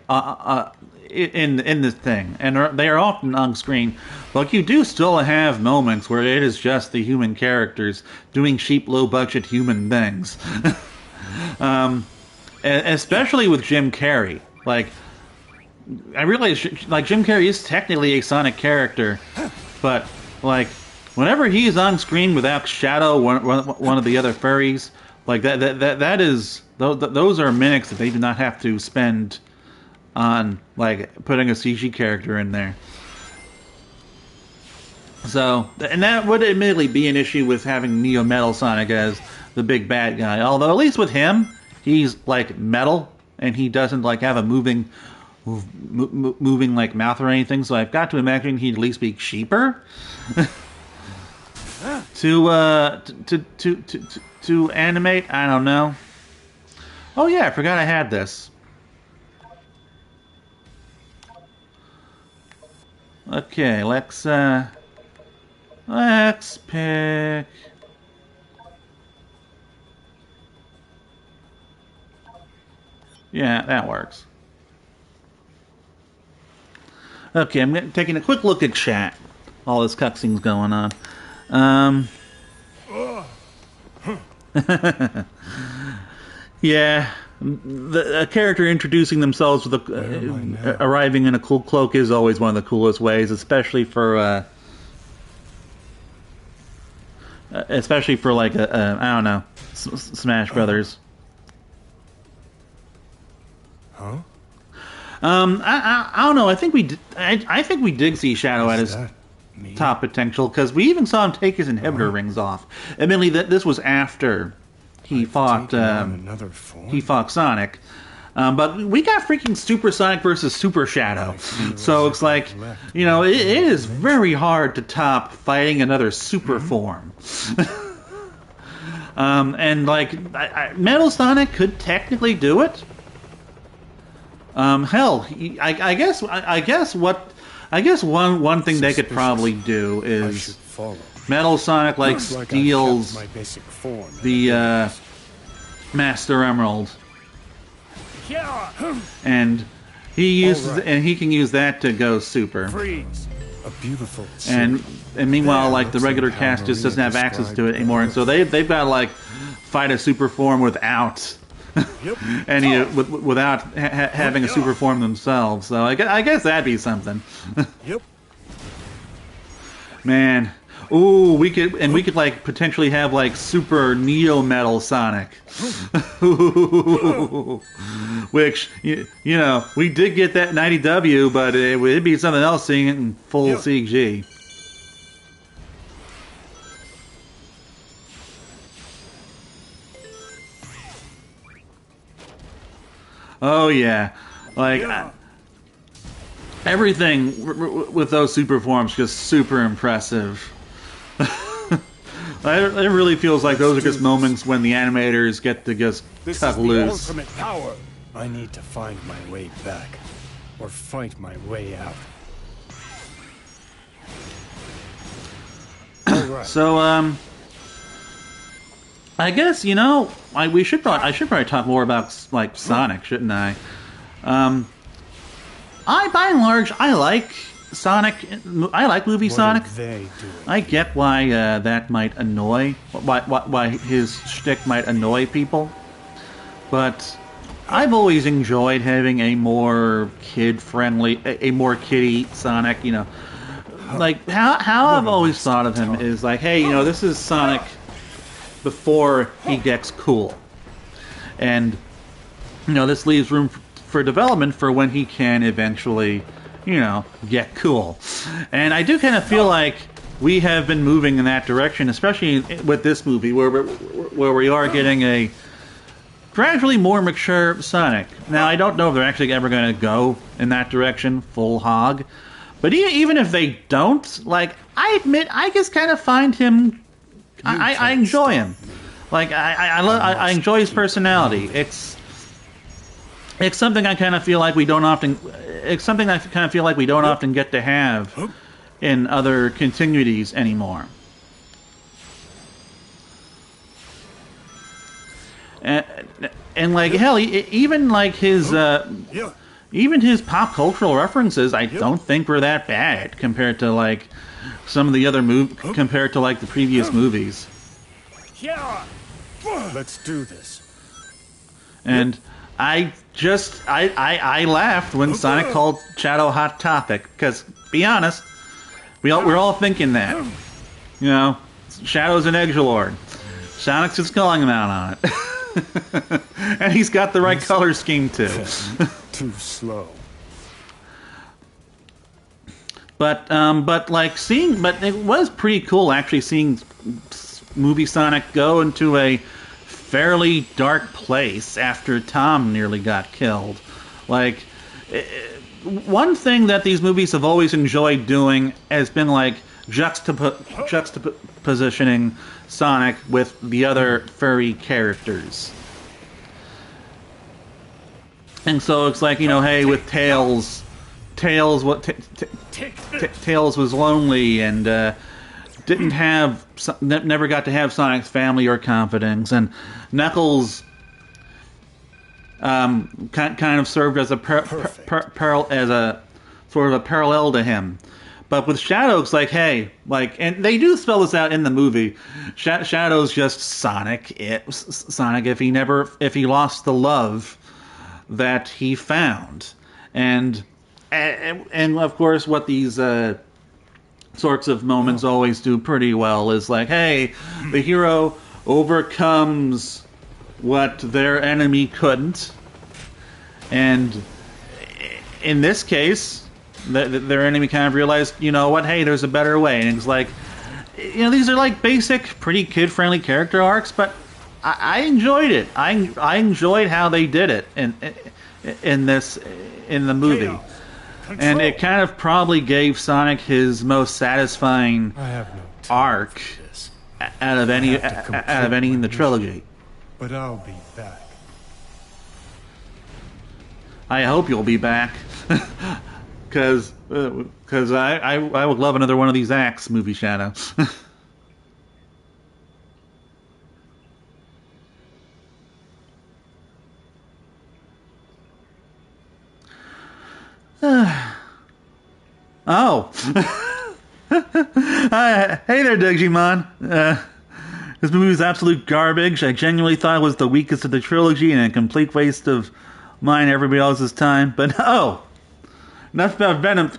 in this thing, and they are often on screen, but you do still have moments where it is just the human characters doing cheap, low-budget human things. Especially with Jim Carrey. Like, I realize like Jim Carrey is technically a Sonic character, but like whenever he's on screen without Shadow, one of the other furries, like that is those are minutes that they do not have to spend on like putting a CG character in there. So, and that would admittedly be an issue with having Neo Metal Sonic as the big bad guy. Although at least with him, he's like metal and he doesn't like have a moving like mouth or anything. So I've got to imagine he'd at least be cheaper to animate. I don't know. Oh yeah, I forgot I had this. Okay, let's pick. Yeah, that works. Okay, I'm taking a quick look at chat. All this cutscene's going on. Yeah, a character introducing themselves with arriving in a cool cloak is always one of the coolest ways, especially for like I don't know, Smash Brothers. Huh? I don't know. I think we did see Shadow at his top potential because we even saw him take his inhibitor rings off. Admittedly, this was after he fought Sonic. But we got freaking Super Sonic versus Super Shadow. So it's like, you know, it is very hard to top fighting another super form. And like, Metal Sonic could technically do it. Hell, I guess one thing they could probably do is Metal Sonic like steals the Master Emerald, and he can use that to go super. A beautiful and meanwhile, like the regular cast just doesn't have access to it anymore, and so they've got to like fight a super form without. Without having a super form themselves, so I guess that'd be something. Yep. Man, ooh, we could like potentially have like Super Neo Metal Sonic, which you know we did get that in IDW, but it'd be something else seeing it in full CG. Oh yeah, like everything with those super forms just super impressive. It really feels like those are just moments when the animators get to just cut loose. Ultimate power. I need to find my way back, or fight my way out. So I guess I should probably talk more about like Sonic, shouldn't I? By and large, I like Sonic. I like movie Sonic. What are they doing? I get why that might annoy, why his shtick might annoy people, but I've always enjoyed having a more kid-friendly, a more kiddie Sonic. You know, like how I've always thought of him is like, hey, you know, this is Sonic before he gets cool, and you know, this leaves room for development for when he can eventually, you know, get cool. And I do kind of feel like we have been moving in that direction, especially with this movie, where we are getting a gradually more mature Sonic. Now, I don't know if they're actually ever going to go in that direction, full hog. But even if they don't, like, I admit, I just kind of find him... I enjoy him. Like, I enjoy his personality. It's something I kind of feel like we don't often... It's something I kind of feel like we don't often get to have in other continuities anymore. And like, hell, even like his... Even his pop cultural references, I don't think were that bad compared to like some of the other compared to like the previous movies. Let's do this. And I laughed when Sonic called Shadow Hot Topic, because be honest, we're all thinking that, you know, Shadow's an edgelord. Sonic's just calling him out on it, and he's got the right color scheme too. Too slow. But it was pretty cool actually seeing movie Sonic go into a fairly dark place after Tom nearly got killed. Like, one thing that these movies have always enjoyed doing has been like juxtapositioning Sonic with the other furry characters. And so it's like, you know, hey, with Tails was lonely and never got to have Sonic's family or confidence, and Knuckles kind of served as a sort of a parallel to him. But with Shadow, it's like, hey, like, and they do spell this out in the movie. Shadow's just Sonic. Sonic if he lost the love that he found, and of course, what these sorts of moments always do pretty well is like, hey, the hero overcomes what their enemy couldn't, and in this case, their enemy kind of realized, you know what, hey, there's a better way, and it's like, you know, these are like basic, pretty kid-friendly character arcs, but I enjoyed it. I enjoyed how they did it in the movie, and it kind of probably gave Sonic his most satisfying arc out of any in the trilogy. But I'll be back. I hope you'll be back, because I would love another one of these acts, movie Shadow. Oh. Hey there, Digimon. This movie was absolute garbage. I genuinely thought it was the weakest of the trilogy and a complete waste of mine and everybody else's time. But oh, enough about Venom.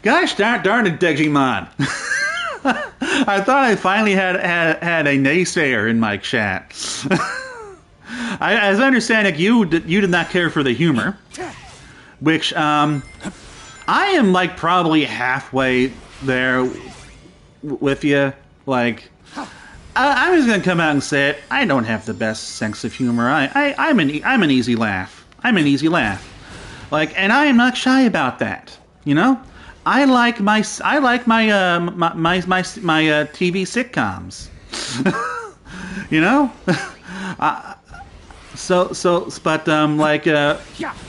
Gosh darn it, Digimon. I thought I finally had a naysayer in my chat. As I understand it, you did not care for the humor. Which, I am, like, probably halfway there with you. Like, I'm just gonna come out and say it. I don't have the best sense of humor. I'm an easy laugh. I'm an easy laugh. Like, and I am not shy about that. You know, I like my TV sitcoms. You know.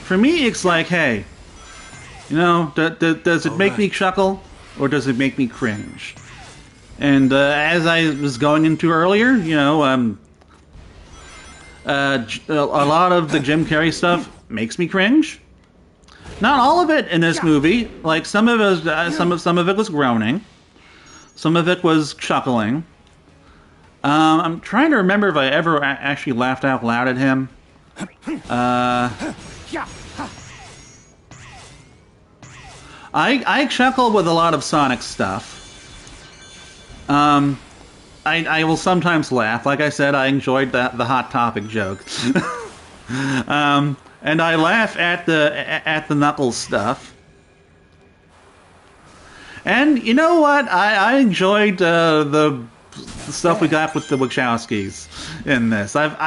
For me, it's like, hey, you know, does it make me chuckle or does it make me cringe? And as I was going into earlier, you know, a lot of the Jim Carrey stuff makes me cringe. Not all of it in this movie. Like some of it was some of it was groaning, some of it was chuckling. I'm trying to remember if I ever actually laughed out loud at him. I chuckle with a lot of Sonic stuff. I will sometimes laugh. Like I said, I enjoyed the Hot Topic joke. And I laugh at the Knuckles stuff. And you know what? I enjoyed the stuff we got with the Wachowskis in this. Like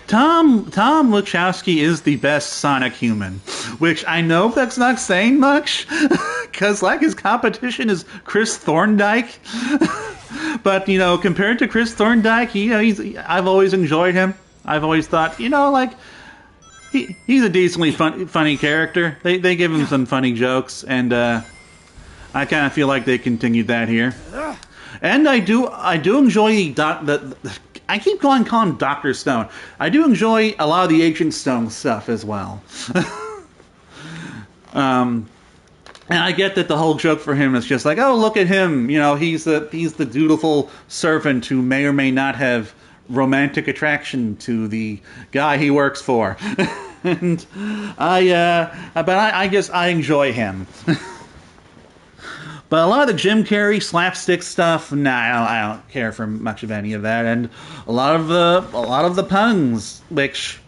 Tom Wachowski is the best Sonic human, which I know that's not saying much, because like his competition is Chris Thorndike. But you know, compared to Chris Thorndike, I've always enjoyed him. I've always thought, like he's a decently funny character. They give him some funny jokes, and I kind of feel like they continued that here. And I do enjoy I keep calling him Dr. Stone. I do enjoy a lot of the Agent Stone stuff as well. And I get that the whole joke for him is just like, oh, look at him. He's the dutiful servant who may or may not have romantic attraction to the guy he works for. And I guess I enjoy him. But a lot of the Jim Carrey slapstick stuff, I don't care for much of any of that, and a lot of the puns, which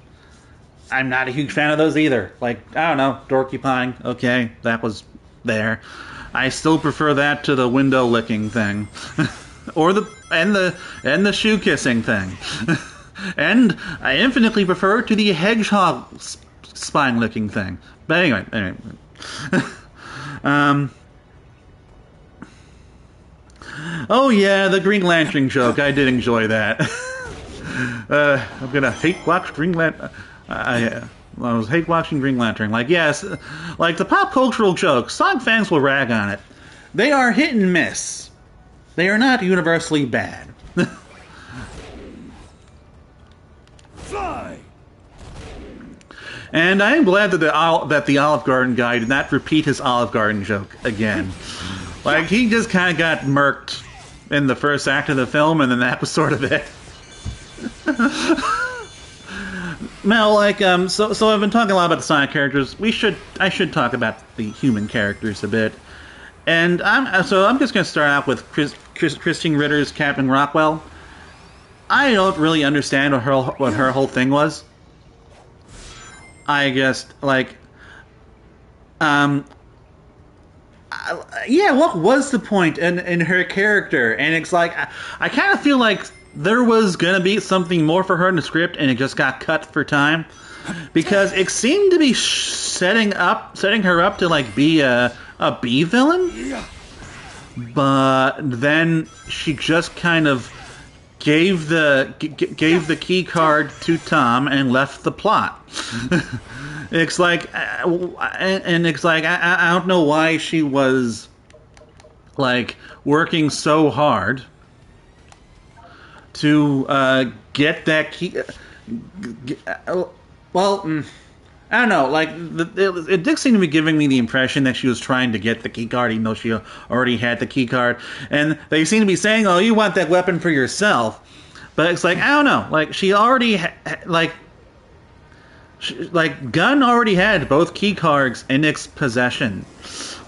I'm not a huge fan of those either. Like, I don't know, dorky pine, okay, that was there. I still prefer that to the window licking thing, or the shoe kissing thing, and I infinitely prefer it to the hedgehog spine licking thing. But anyway. Oh yeah, the Green Lantern joke. I did enjoy that. I'm gonna hate watch Green Lantern. I was hate watching Green Lantern. Like, yes, like the pop cultural jokes, Sonic fans will rag on it. They are hit and miss. They are not universally bad. Fly! And I am glad that the Olive Garden guy did not repeat his Olive Garden joke again. Like, he just kind of got murked in the first act of the film, and then that was sort of it. Now, like, so I've been talking a lot about the Sonic characters. I should talk about the human characters a bit. And I'm just going to start out with Christine Ritter's Captain Rockwell. I don't really understand what her whole thing was. I guess, like, yeah, what was the point in her character? And it's like, I kind of feel like there was gonna be something more for her in the script, and it just got cut for time, because it seemed to be setting her up to like be a B villain, but then she just kind of gave the key card to Tom and left the plot. It's like, and it's like, I don't know why she was like working so hard to get that key. Well, I don't know. Like, it did seem to be giving me the impression that she was trying to get the key card, even though she already had the key card. And they seem to be saying, "Oh, you want that weapon for yourself." But it's like, I don't know. Like, she already Gunn already had both key cards in its possession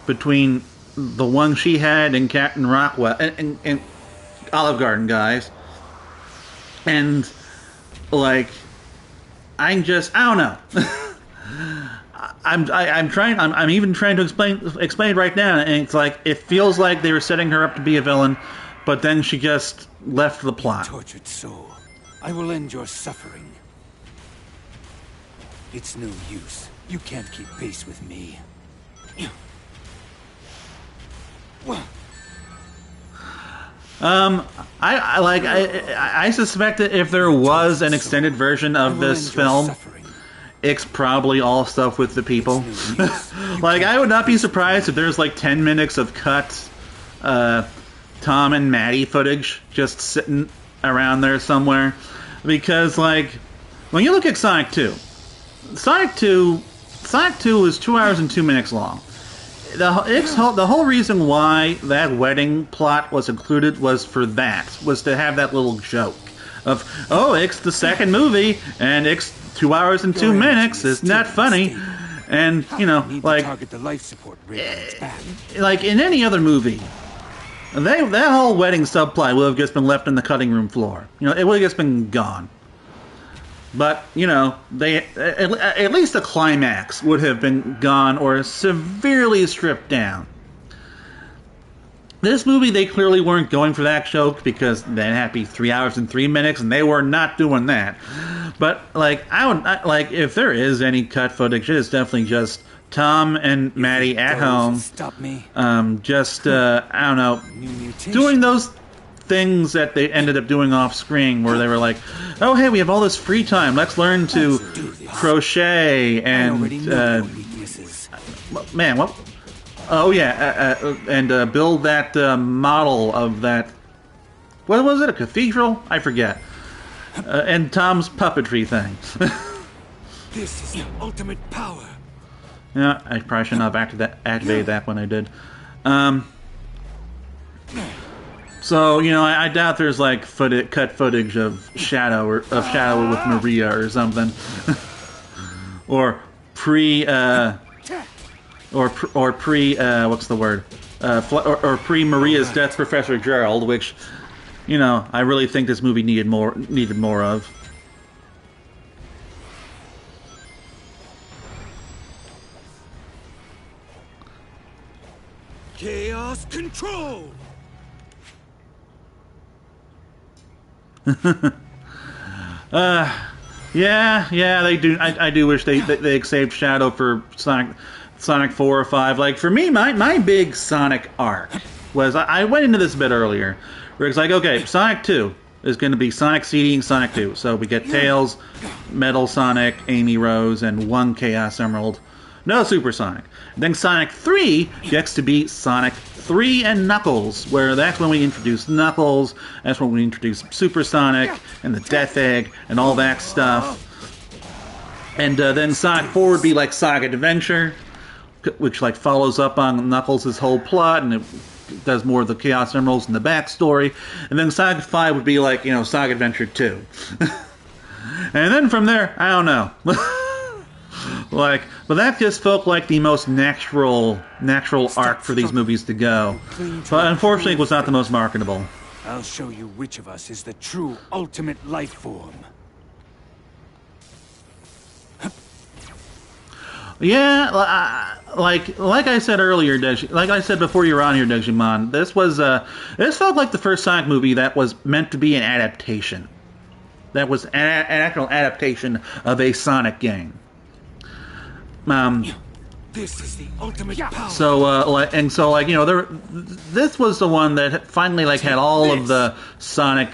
between the one she had and Captain Rockwell and Olive Garden guys. And like, I don't know. I'm even trying to explain it right now, and it's like, it feels like they were setting her up to be a villain, but then she just left the plot. Tortured soul, I will end your suffering. It's no use. You can't keep pace with me. I suspect that if there was an extended version of this film, it's probably all stuff with the people. Like, I would not be surprised if there's like 10 minutes of cut Tom and Maddie footage just sitting around there somewhere. Because, like, when you look at Sonic 2 Sonic 2 is 2 hours and 2 minutes long. The whole reason why that wedding plot was included was to have that little joke of, oh, it's the second movie, and it's 2 hours and 2 minutes, isn't that funny? And, you know, like, like in any other movie, that whole wedding subplot would have just been left on the cutting room floor. You know, it would have just been gone. But, you know, at least the climax would have been gone or severely stripped down. This movie, they clearly weren't going for that joke because that had to be 3 hours and 3 minutes, and they were not doing that. But, like, like, if there is any cut footage, it is definitely just Tom and Maddie at home, I don't know, doing those things that they ended up doing off screen where they were like, oh, hey, we have all this free time, let's learn to crochet and man, what? Oh yeah, and build that model of that, what was it, a cathedral? I forget. And Tom's puppetry thing. This is the ultimate power. Yeah, I probably shouldn't have activated that when I did. So, you know, I doubt there's like cut footage of Shadow with Maria or something, or pre what's the word? Or pre Maria's death, Professor Gerald, which, you know, I really think this movie needed more of. Chaos control. Yeah, they do. I do wish they saved Shadow for Sonic 4 or 5. Like, for me, my big Sonic arc was, I went into this a bit earlier, where it's like, okay, Sonic 2 is going to be Sonic CD and Sonic 2. So we get Tails, Metal Sonic, Amy Rose, and one Chaos Emerald. No Super Sonic. Then Sonic 3 gets to be Sonic 3 and Knuckles, where that's when we introduce Knuckles, that's when we introduce Super Sonic, and the Death Egg, and all that stuff. And then Sonic 4 would be like Sonic Adventure, which like follows up on Knuckles' whole plot, and it does more of the Chaos Emeralds and the backstory. And then Sonic 5 would be like, you know, Sonic Adventure 2. And then from there, I don't know. Like, but that just felt like the most natural arc for these movies to go. But unfortunately, it was not the most marketable. I'll show you which of us is the true ultimate life form. Yeah, like I said earlier, like I said before you were on here, Digimon, this felt like the first Sonic movie that was meant to be an adaptation. That was an actual adaptation of a Sonic game. This is the ultimate power. So, you know, this was the one that finally like had all of the Sonic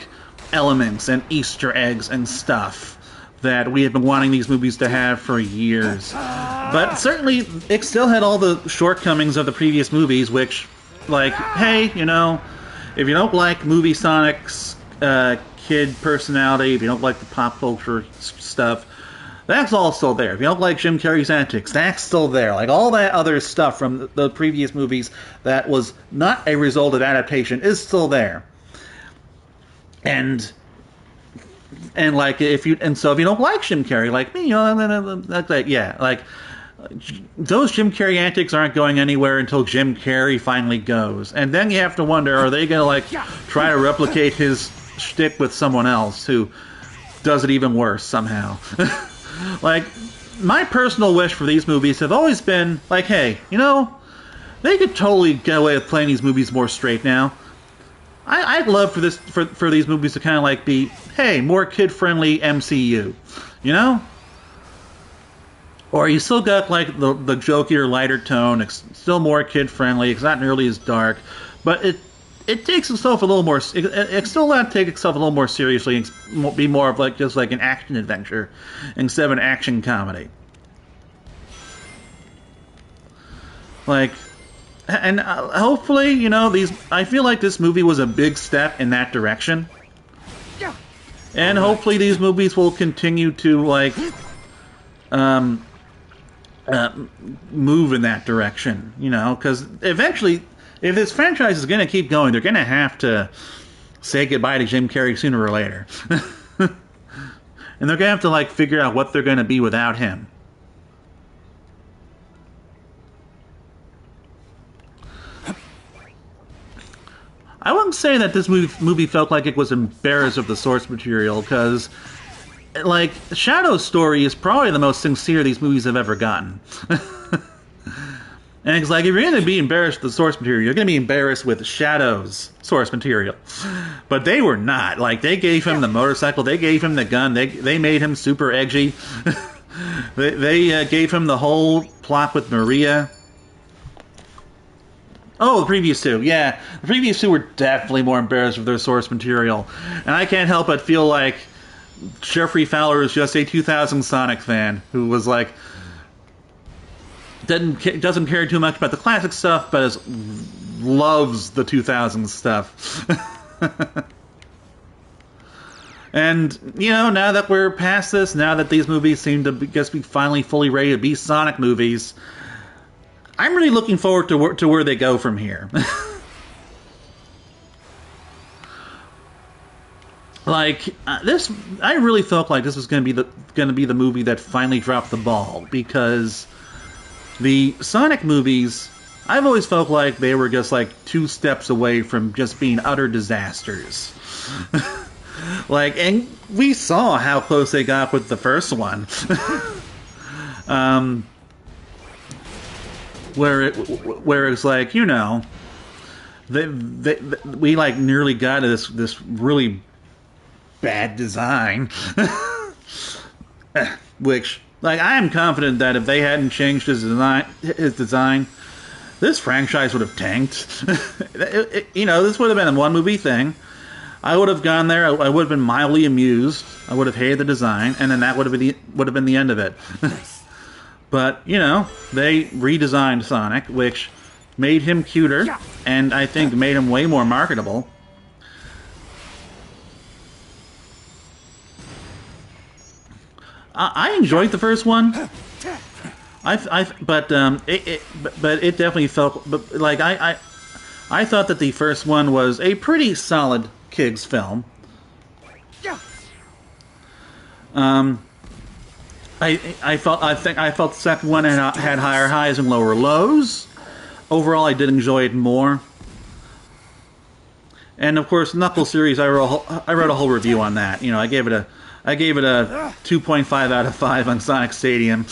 elements and Easter eggs and stuff that we have been wanting these movies to have for years. But certainly, it still had all the shortcomings of the previous movies, which, like, hey, you know, if you don't like movie Sonic's kid personality, if you don't like the pop culture stuff, that's all still there. If you don't like Jim Carrey's antics, that's still there. Like, all that other stuff from the previous movies that was not a result of adaptation is still there. And like, if you don't like Jim Carrey, like me, you know, that's like, yeah, like, those Jim Carrey antics aren't going anywhere until Jim Carrey finally goes. And then you have to wonder, are they going to, like, try to replicate his shtick with someone else who does it even worse somehow? Like, my personal wish for these movies have always been, like, hey, you know, they could totally get away with playing these movies more straight now. I'd love for these movies to kind of, like, be, hey, more kid-friendly MCU, you know? Or you still got, like, the jokier, lighter tone, it's still more kid-friendly, it's not nearly as dark, but it takes itself a little more. It still allowed to take itself a little more seriously and be more of like just like an action adventure instead of an action comedy. Like, and hopefully, you know, I feel like this movie was a big step in that direction, and hopefully these movies will continue to like, move in that direction, you know, because eventually, if this franchise is going to keep going, they're going to have to say goodbye to Jim Carrey sooner or later. And they're going to have to, like, figure out what they're going to be without him. I wouldn't say that this movie felt like it was embarrassed of the source material, because, like, Shadow's story is probably the most sincere these movies have ever gotten. And it's like, if you're going to be embarrassed with the source material, you're going to be embarrassed with Shadow's source material. But they were not. Like, they gave him the motorcycle, they gave him the gun, they made him super edgy. they gave him the whole plot with Maria. Oh, the previous two, yeah. The previous two were definitely more embarrassed with their source material. And I can't help but feel like Jeffrey Fowler is just a 2000 Sonic fan who was like, doesn't care too much about the classic stuff, but loves the 2000s stuff. And, you know, now that we're past this, now that these movies seem to just be finally fully ready to be Sonic movies, I'm really looking forward to where they go from here. Like, this, I really felt like this was going to be the movie that finally dropped the ball, because the Sonic movies, I've always felt like they were just like 2 steps away from just being utter disasters. Like, and we saw how close they got with the first one. Where it's like, you know, we like nearly got this really bad design. Which, like, I am confident that if they hadn't changed his design, this franchise would have tanked. You know, this would have been a one movie thing. I would have gone there. I would have been mildly amused. I would have hated the design, and then that would have been the end of it. But, you know, they redesigned Sonic, which made him cuter, and I think made him way more marketable. I enjoyed the first one. But it definitely felt, like, I thought that the first one was a pretty solid kids film. I felt the second one had higher highs and lower lows. Overall, I did enjoy it more. And of course, Knuckles series, I wrote a whole review on that. You know, I gave it a 2.5 out of 5 on Sonic Stadium.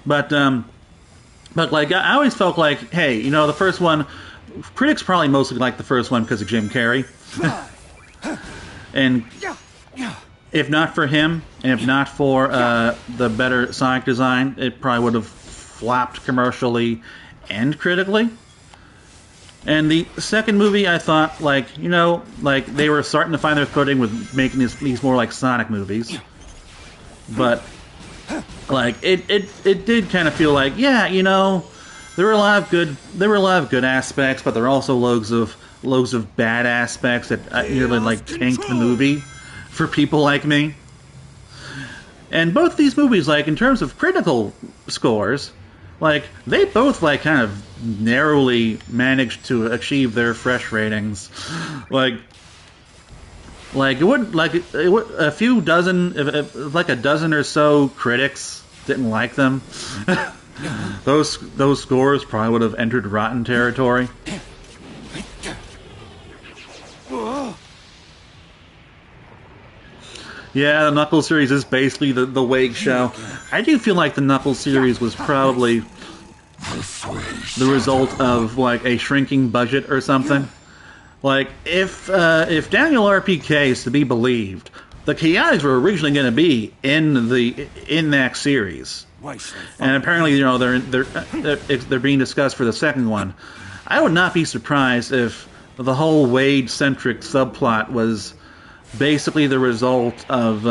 But like, I always felt like, hey, you know, the first one, critics probably mostly liked the first one because of Jim Carrey. And if not for him, and if not for the better Sonic design, it probably would have flopped commercially and critically. And the second movie, I thought, like, you know, like, they were starting to find their footing with making these more like Sonic movies. But, like, it did kind of feel like, yeah, you know, there were a lot of good aspects, but there were also loads of bad aspects that nearly like tanked the movie for people like me. And both these movies, like, in terms of critical scores, like, they both, like, kind of narrowly managed to achieve their fresh ratings. Like it would a few dozen, like a dozen or so critics didn't like them. Those scores probably would have entered rotten territory. Yeah, the Knuckles series is basically the Wake show. I do feel like the Knuckles series was probably the result of, like, a shrinking budget or something. Like, if Daniel RPK is to be believed, the Chaotix were originally going to be in that series, and apparently, you know, they're being discussed for the second one. I would not be surprised if the whole Wade-centric subplot was basically the result of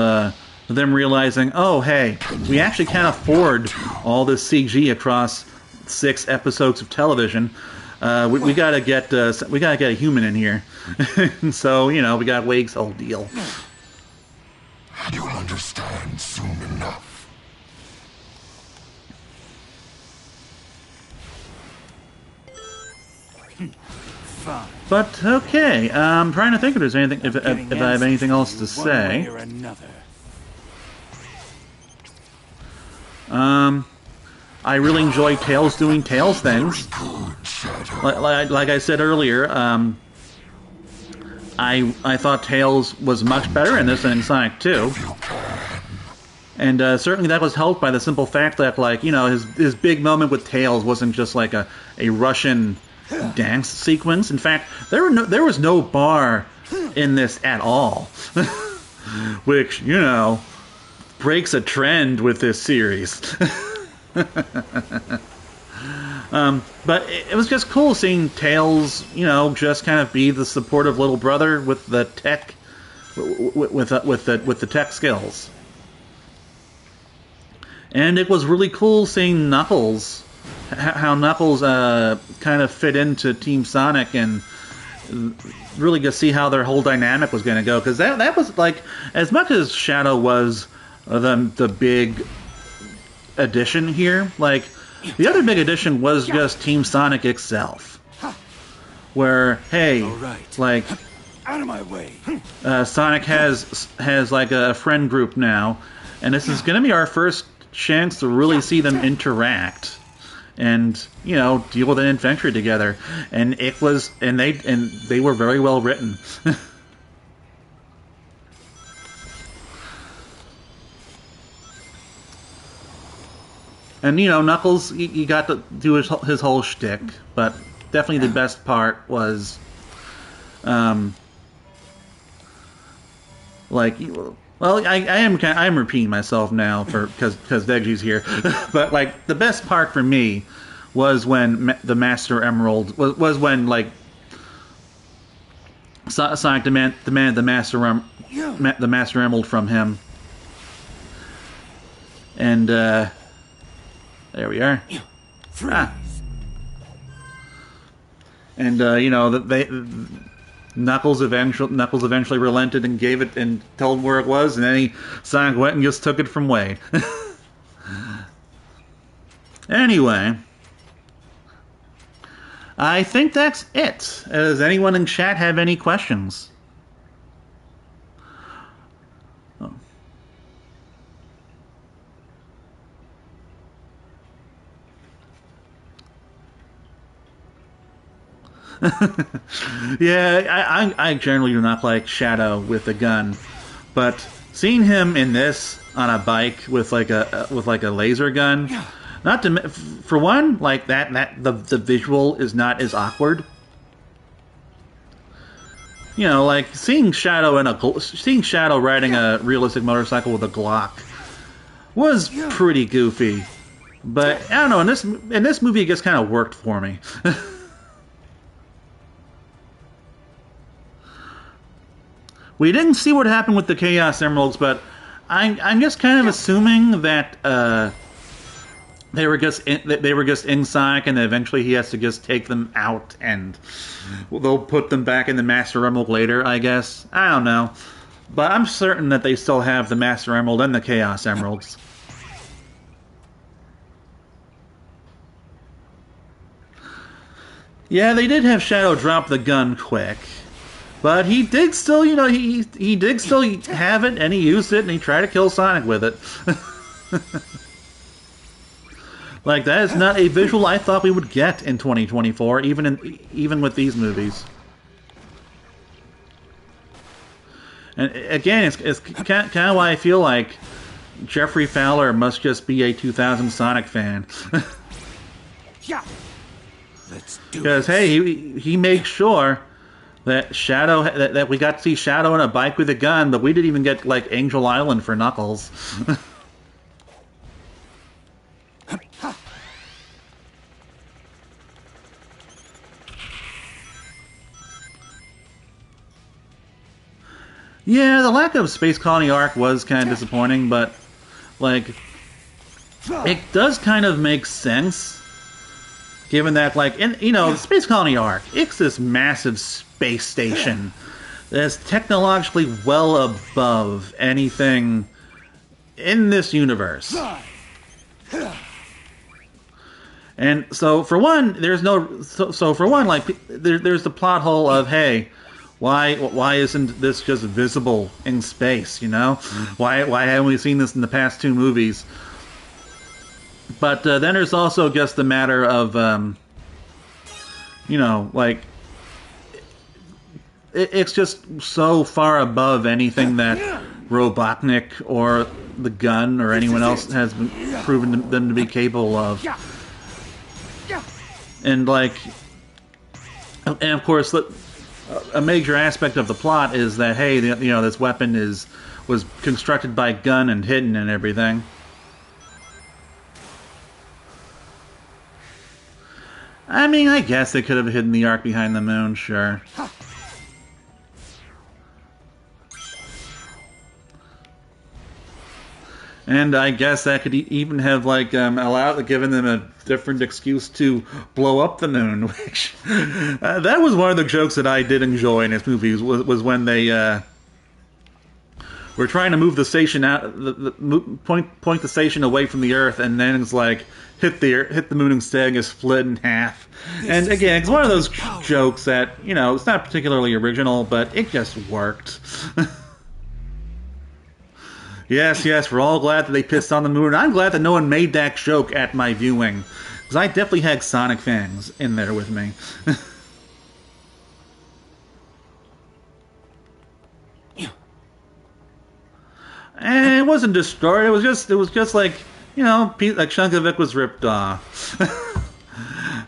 them realizing, oh, hey, we actually can't afford all this CG across 6 episodes of television. We gotta get a human in here. So, you know, we got Wake's whole deal. You'll understand soon enough. Fine. But okay, I'm trying to think if there's anything, if I have anything else to say. One way or another. I really enjoy Tails doing Tails things. Good, Shadow. Like I said earlier, I thought Tails was much better in this than in Sonic 2. You can. And certainly that was helped by the simple fact that, like, you know, his big moment with Tails wasn't just like a Russian dance sequence. In fact, there was no bar in this at all, which, you know, breaks a trend with this series. But it was just cool seeing Tails, you know, just kind of be the supportive little brother with the tech, with the tech skills. And it was really cool seeing Knuckles, how Knuckles kind of fit into Team Sonic, and really get to see how their whole dynamic was going to go. Because that was like, as much as Shadow was the big addition here, like, the other big addition was just Team Sonic itself. Where, hey, right. like, Out of my way. Sonic has like a friend group now, and this is going to be our first chance to really see them interact and, you know, deal with an adventure together. And they were very well written. And, you know, Knuckles, he got to do his whole shtick, but definitely the best part was, like, well, I am repeating myself now because Veggie's here, but, like, the best part for me was when the Master Emerald was when, like, Sonic demanded the Master Emerald from him, and there we are. Freeze. And you know, Knuckles eventually relented and gave it and told him where it was, and then Sonic went and just took it from Wade. Anyway, I think that's it. Does anyone in chat have any questions? Oh. Yeah, I generally do not like Shadow with a gun, but seeing him in this on a bike with like a laser gun, not to for one, like that the visual is not as awkward. You know, like seeing Shadow riding a realistic motorcycle with a Glock was pretty goofy, but I don't know, in this movie it just kind of worked for me. We didn't see what happened with the Chaos Emeralds, but I'm just kind of assuming that they were just in Sonic, and eventually he has to just take them out, and they'll put them back in the Master Emerald later, I guess. I don't know, but I'm certain that they still have the Master Emerald and the Chaos Emeralds. Yeah, they did have Shadow drop the gun quick. But he did still, you know, he did still have it, and he used it, and he tried to kill Sonic with it. Like, that is not a visual I thought we would get in 2024, even with these movies. And again, it's kind of why I feel like Jeffrey Fowler must just be a 2000 Sonic fan. Yeah. Let's do Because, hey, he makes sure that Shadow, that we got to see Shadow on a bike with a gun, but we didn't even get, like, Angel Island for Knuckles. Yeah, the lack of Space Colony arc was kind of disappointing, but, like, it does kind of make sense, given that, like, the Space Colony arc, it's this massive space station that's technologically well above anything in this universe. And so, for one, there's no. So for one, like there's the plot hole of, hey, why isn't this just visible in space? You know, why haven't we seen this in the past 2 movies? But then there's also just the matter of, you know, like it's just so far above anything that Robotnik or the gun or anyone else has been proven them to be capable of. And like, and of course, a major aspect of the plot is that, hey, you know, this weapon was constructed by Gunn and hidden and everything. I mean, I guess they could have hidden the Ark behind the moon, sure. And I guess that could even have, like, given them a different excuse to blow up the moon, which... that was one of the jokes that I did enjoy in this movie, was when they, were trying to move the station out... point the station away from the Earth, and then it's like, hit the moon instead and get split in half. And again, it's one of those jokes that, you know, it's not particularly original, but it just worked. Yes, we're all glad that they pissed on the moon. I'm glad that no one made that joke at my viewing, because I definitely had Sonic fans in there with me. And it wasn't destroyed. It was just like, you know, a chunk of it was ripped off.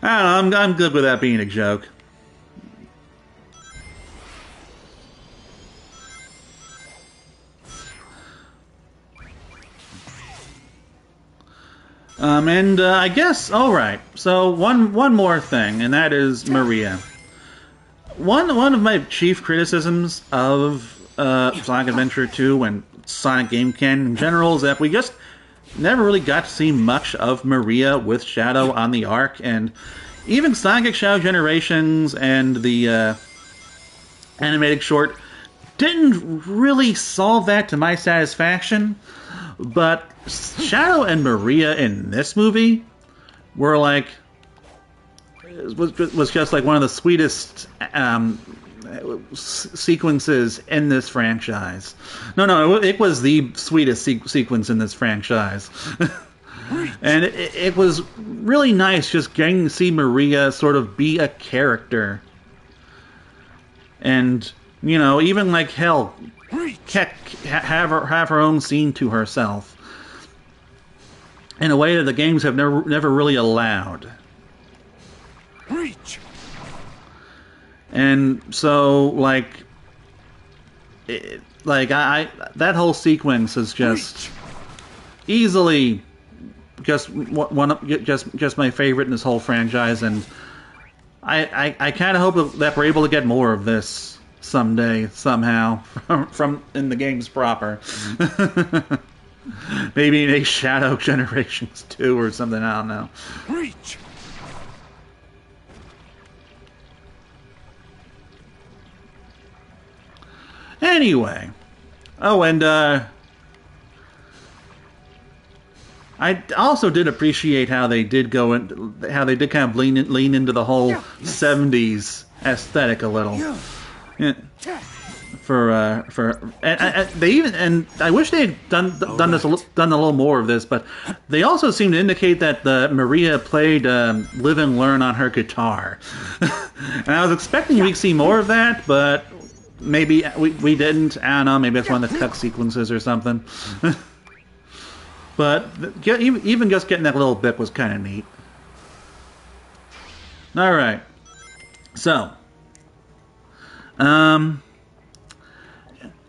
I don't know. I'm good with that being a joke. I guess, alright, so one more thing, and that is Maria. One of my chief criticisms of Sonic Adventure 2 and Sonic Game Canon in general is that we just never really got to see much of Maria with Shadow on the Ark, and even Sonic Shadow Generations and the animated short didn't really solve that to my satisfaction. But Shadow and Maria in this movie were like, was just like one of the sweetest sequences in this franchise. No, it was the sweetest sequence in this franchise. And it was really nice just getting to see Maria sort of be a character. And, you know, even like hell, have her own scene to herself in a way that the games have never really allowed. And so, like, that whole sequence is just easily just just my favorite in this whole franchise, and I kind of hope that we're able to get more of this someday, somehow, from in the games proper. Maybe in a Shadow Generations 2 or something, I don't know. Anyway. Oh, and I also did appreciate how they did kind of lean into the whole 70s aesthetic a little. Yeah. They even, and I wish they had done a little more of this, but they also seem to indicate that Maria played Live and Learn on her guitar. And I was expecting we'd see more of that, but maybe we didn't. I don't know, maybe it's one of the cut sequences or something. But even just getting that little bit was kind of neat. Alright. So,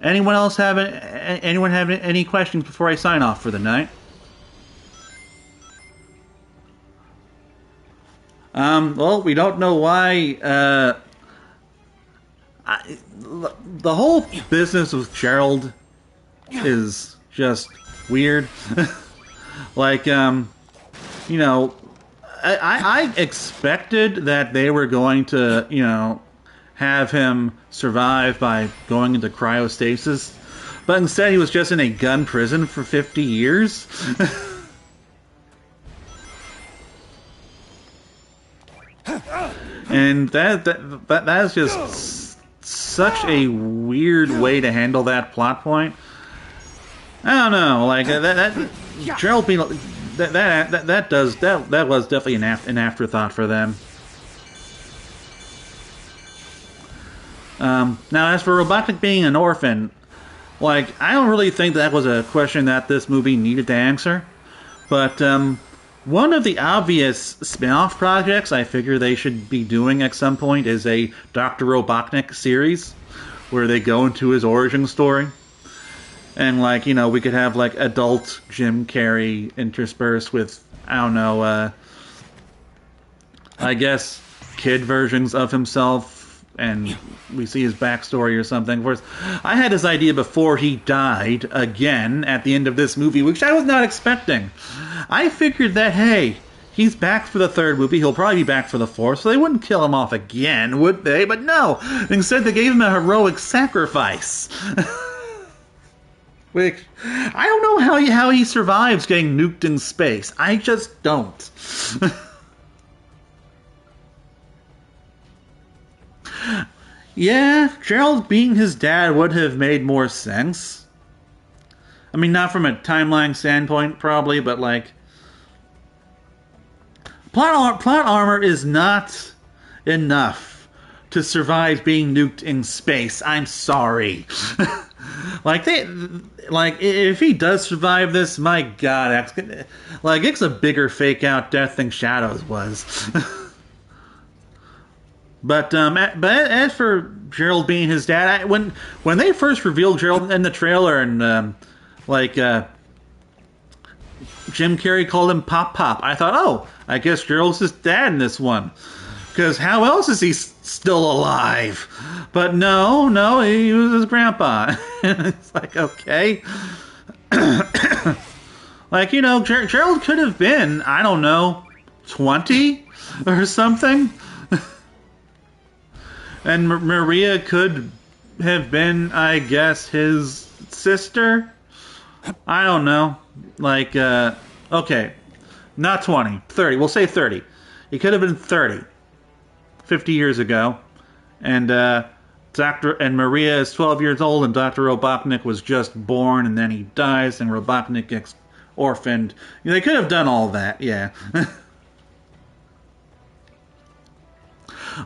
anyone have any questions before I sign off for the night? Well, we don't know why. The whole business with Gerald is just weird. Like, you know, I expected that they were going to, you know, have him survive by going into cryostasis, but instead he was just in a gun prison for 50 years. And that is just such a weird way to handle that plot point. I don't know, like Gerald being that was definitely an afterthought for them. Now, as for Robotnik being an orphan, like, I don't really think that was a question that this movie needed to answer. But one of the obvious spin-off projects I figure they should be doing at some point is a Dr. Robotnik series, where they go into his origin story. And, like, you know, we could have, like, adult Jim Carrey interspersed with, I don't know, I guess, kid versions of himself, and we see his backstory or something. Of course, I had this idea before he died again at the end of this movie, which I was not expecting. I figured that, hey, he's back for the third movie, he'll probably be back for the fourth, so they wouldn't kill him off again, would they? But no, instead they gave him a heroic sacrifice. Which, I don't know how he survives getting nuked in space. I just don't. Yeah, Gerald being his dad would have made more sense. I mean, not from a timeline standpoint, probably, but, like, plot armor is not enough to survive being nuked in space. I'm sorry. If he does survive this, my God, it's a bigger fake out death than Shadows was. But as for Gerald being his dad, when they first revealed Gerald in the trailer, and Jim Carrey called him Pop Pop, I thought, oh, I guess Gerald's his dad in this one, because how else is he still alive? But no, he was his grandpa. It's like, okay. Like, you know, Gerald could have been, I don't know, 20 or something. And Maria could have been, I guess, his sister? I don't know. Like, okay. Not 20. 30. We'll say 30. He could have been 30. 50 years ago. And, Maria is 12 years old, and Dr. Robotnik was just born, and then he dies, and Robotnik gets orphaned. They could have done all that, yeah.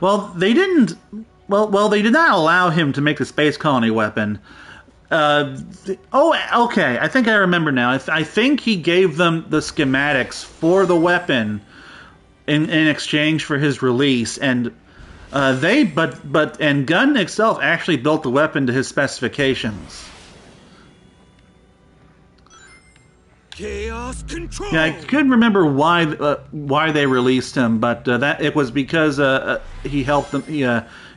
Well, they didn't. Well, they did not allow him to make the space colony weapon. Okay. I think I remember now. I think he gave them the schematics for the weapon in exchange for his release, and and Gunn itself actually built the weapon to his specifications. Chaos control. Yeah, I couldn't remember why they released him, but that it was because he helped them. He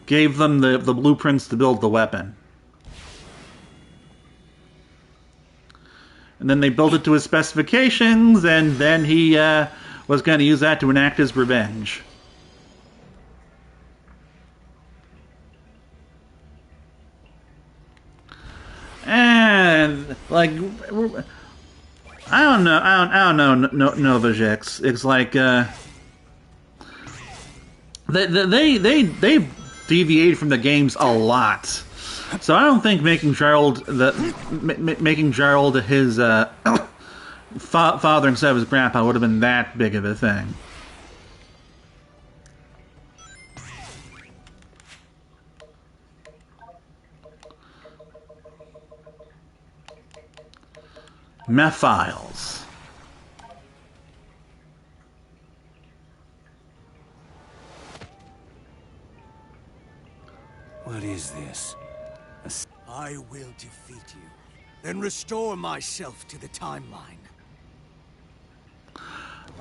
gave them the blueprints to build the weapon, and then they built it to his specifications, and then he was going to use that to enact his revenge. And like. I don't know, Novajix. It's like they deviated from the games a lot, so I don't think making Gerald his father instead of his grandpa would have been that big of a thing. Methiles. What is this? I will defeat you, then restore myself to the timeline.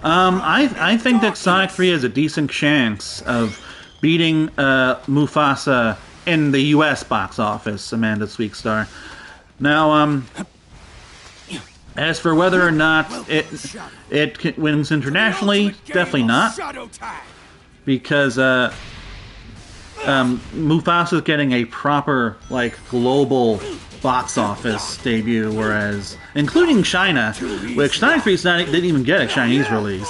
I think that Sonic 3 has a decent chance of beating Mufasa in the U.S. box office, Amanda Sweetstar. Now, as for whether or not it wins internationally, definitely not. Because Mufasa's getting a proper, like, global box office debut, whereas, including China, which Sonic 3 didn't even get a Chinese release.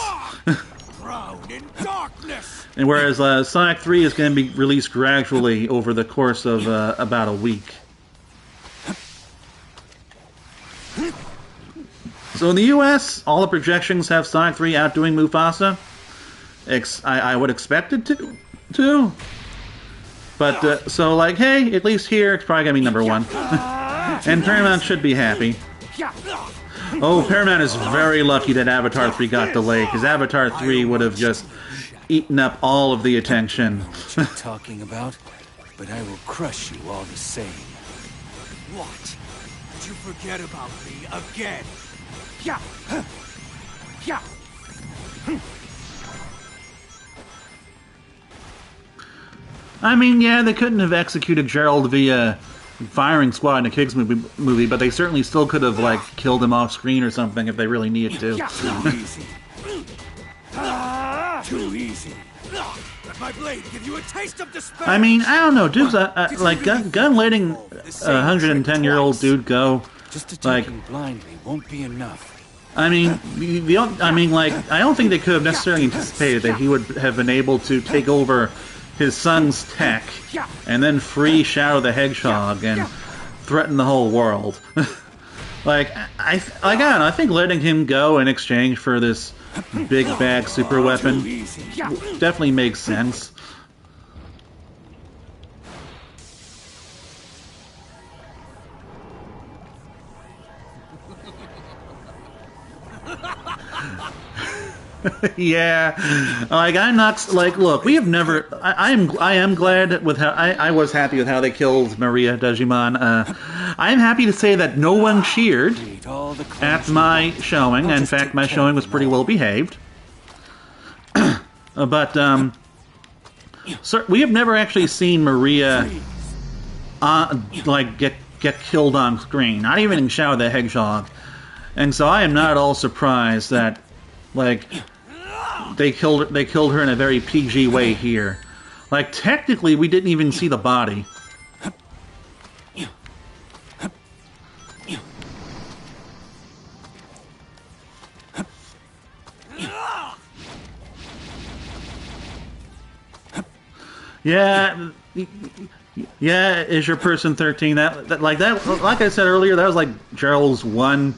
And whereas Sonic 3 is going to be released gradually over the course of about a week. So in the US, all the projections have Sonic 3 outdoing Mufasa. I would expect it to. But, so, like, hey, at least here, it's probably going to be number one. And Paramount should be happy. Oh, Paramount is very lucky that Avatar 3 got delayed, because Avatar 3 would have just eaten up all of the attention. What you're talking about, but I will crush you all the same. What? Did you forget about me again? Yeah. Yeah. I mean, yeah, they couldn't have executed Gerald via firing squad in a Kids movie, but they certainly still could have, like, killed him off screen or something if they really needed to. Too easy. Too easy. Let my blade give you a taste of despair. I mean, I don't know, dudes. Like, gun letting a 110-year-old dude go. Just attacking blindly won't be enough. I mean, I don't think they could have necessarily anticipated that he would have been able to take over his son's tech and then free Shadow the Hedgehog and threaten the whole world. Like, I don't know, I think letting him go in exchange for this big bag super weapon definitely makes sense. Yeah, like I'm not like. Look, we have never. I am glad with how I was happy with how they killed Maria Digimon. I'm happy to say that no one cheered at my showing. In fact, my showing was pretty well behaved. But sir, we have never actually seen Maria like get killed on screen. Not even in Shadow the Hedgehog, and so I am not at all surprised that like. They killed her in a very PG way here. Like, technically, we didn't even see the body. Yeah, is your person 13? Like I said earlier, that was like Gerald's one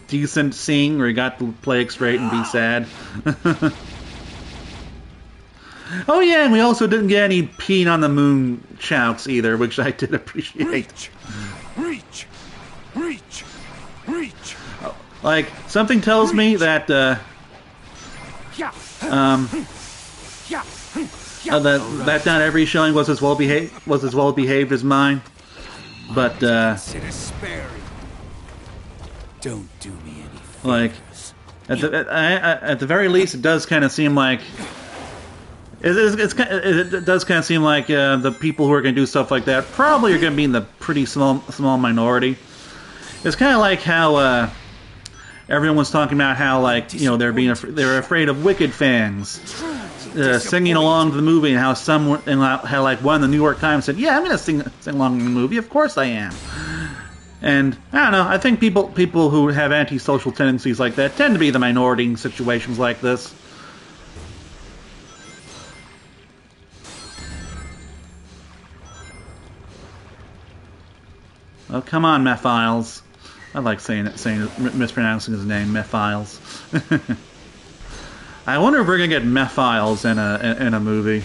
decent scene where he got to play it straight and be sad. Oh yeah, and we also didn't get any peeing on the moon shouts either, which I did appreciate. Reach! Like, something tells me that that not every showing was as well behaved as mine. But Consider sparing. Don't do me any favors. Like, at the very least, it does kind of seem like it does kind of seem like the people who are going to do stuff like that probably are going to be in the pretty small minority. It's kind of like how everyone was talking about how, like, you know, they're afraid of Wicked fans singing along to the movie, and how how like one of the New York Times said, "Yeah, I'm going to sing along to the movie. Of course I am." And I don't know. I think people who have antisocial tendencies like that tend to be the minority in situations like this. Oh, come on, Mephiles. I like mispronouncing his name, Mephiles. I wonder if we're gonna get Mephiles in a movie.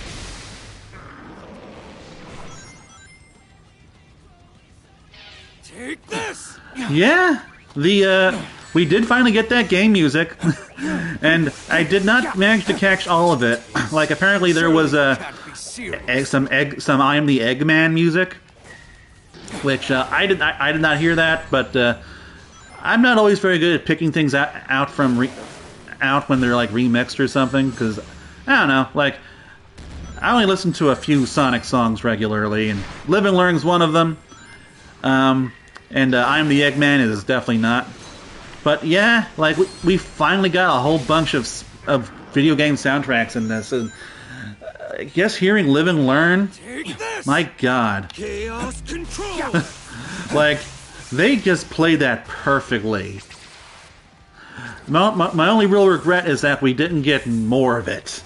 Take this. Yeah, we did finally get that game music, and I did not manage to catch all of it. Like, apparently there was some I Am the Eggman music, which I did not hear that, but I'm not always very good at picking things out when they're like remixed or something, because I don't know, like I only listen to a few Sonic songs regularly, and Live and Learn's one of them. And I Am the Eggman is definitely not. But yeah, like we finally got a whole bunch of video game soundtracks in this. And I guess hearing Live and Learn, Take this! my God. Chaos control! Like, they just played that perfectly. My only real regret is that we didn't get more of it.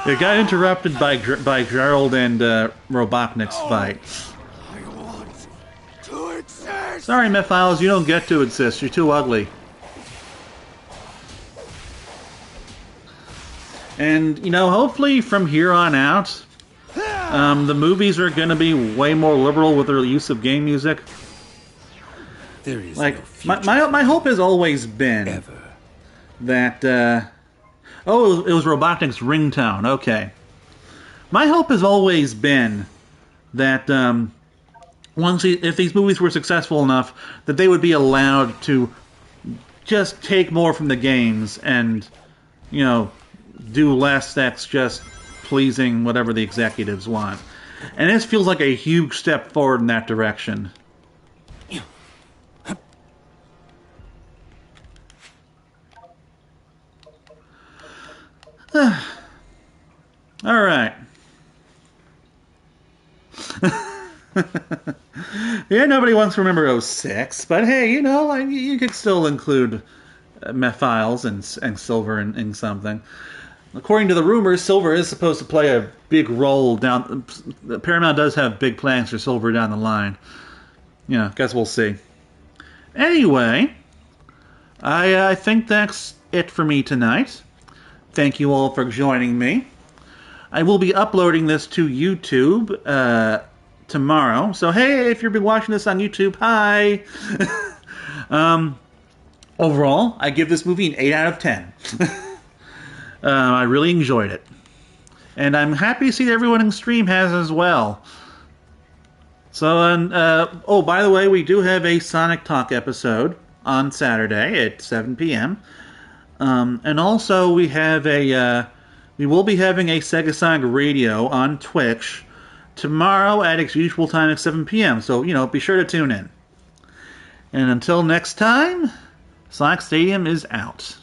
It got interrupted by Gerald and Robotnik's fight. I want to exist! Sorry, Mephiles, you don't get to exist. You're too ugly. And, you know, hopefully from here on out, the movies are going to be way more liberal with their use of game music. There is Like, no future my hope has always been ever. that, oh, it was Robotnik's ringtone, okay. My hope has always been that, if these movies were successful enough, that they would be allowed to just take more from the games and, you know, do less that's just pleasing whatever the executives want. And this feels like a huge step forward in that direction. Alright. Yeah, nobody wants to remember '06, but hey, you know, like, you could still include Mephiles and Silver in something. According to the rumors, Silver is supposed to play a big role down... Paramount does have big plans for Silver down the line. Yeah, guess we'll see. Anyway, I think that's it for me tonight. Thank you all for joining me. I will be uploading this to YouTube tomorrow. So, hey, if you've been watching this on YouTube, hi! Overall, I give this movie an 8 out of 10. I really enjoyed it. And I'm happy to see that everyone in the stream has as well. So, oh, by the way, we do have a Sonic Talk episode on Saturday at 7 p.m. And also we have we will be having a Sega Sonic Radio on Twitch tomorrow at its usual time at 7 p.m. So, you know, be sure to tune in. And until next time, Sonic Stadium is out.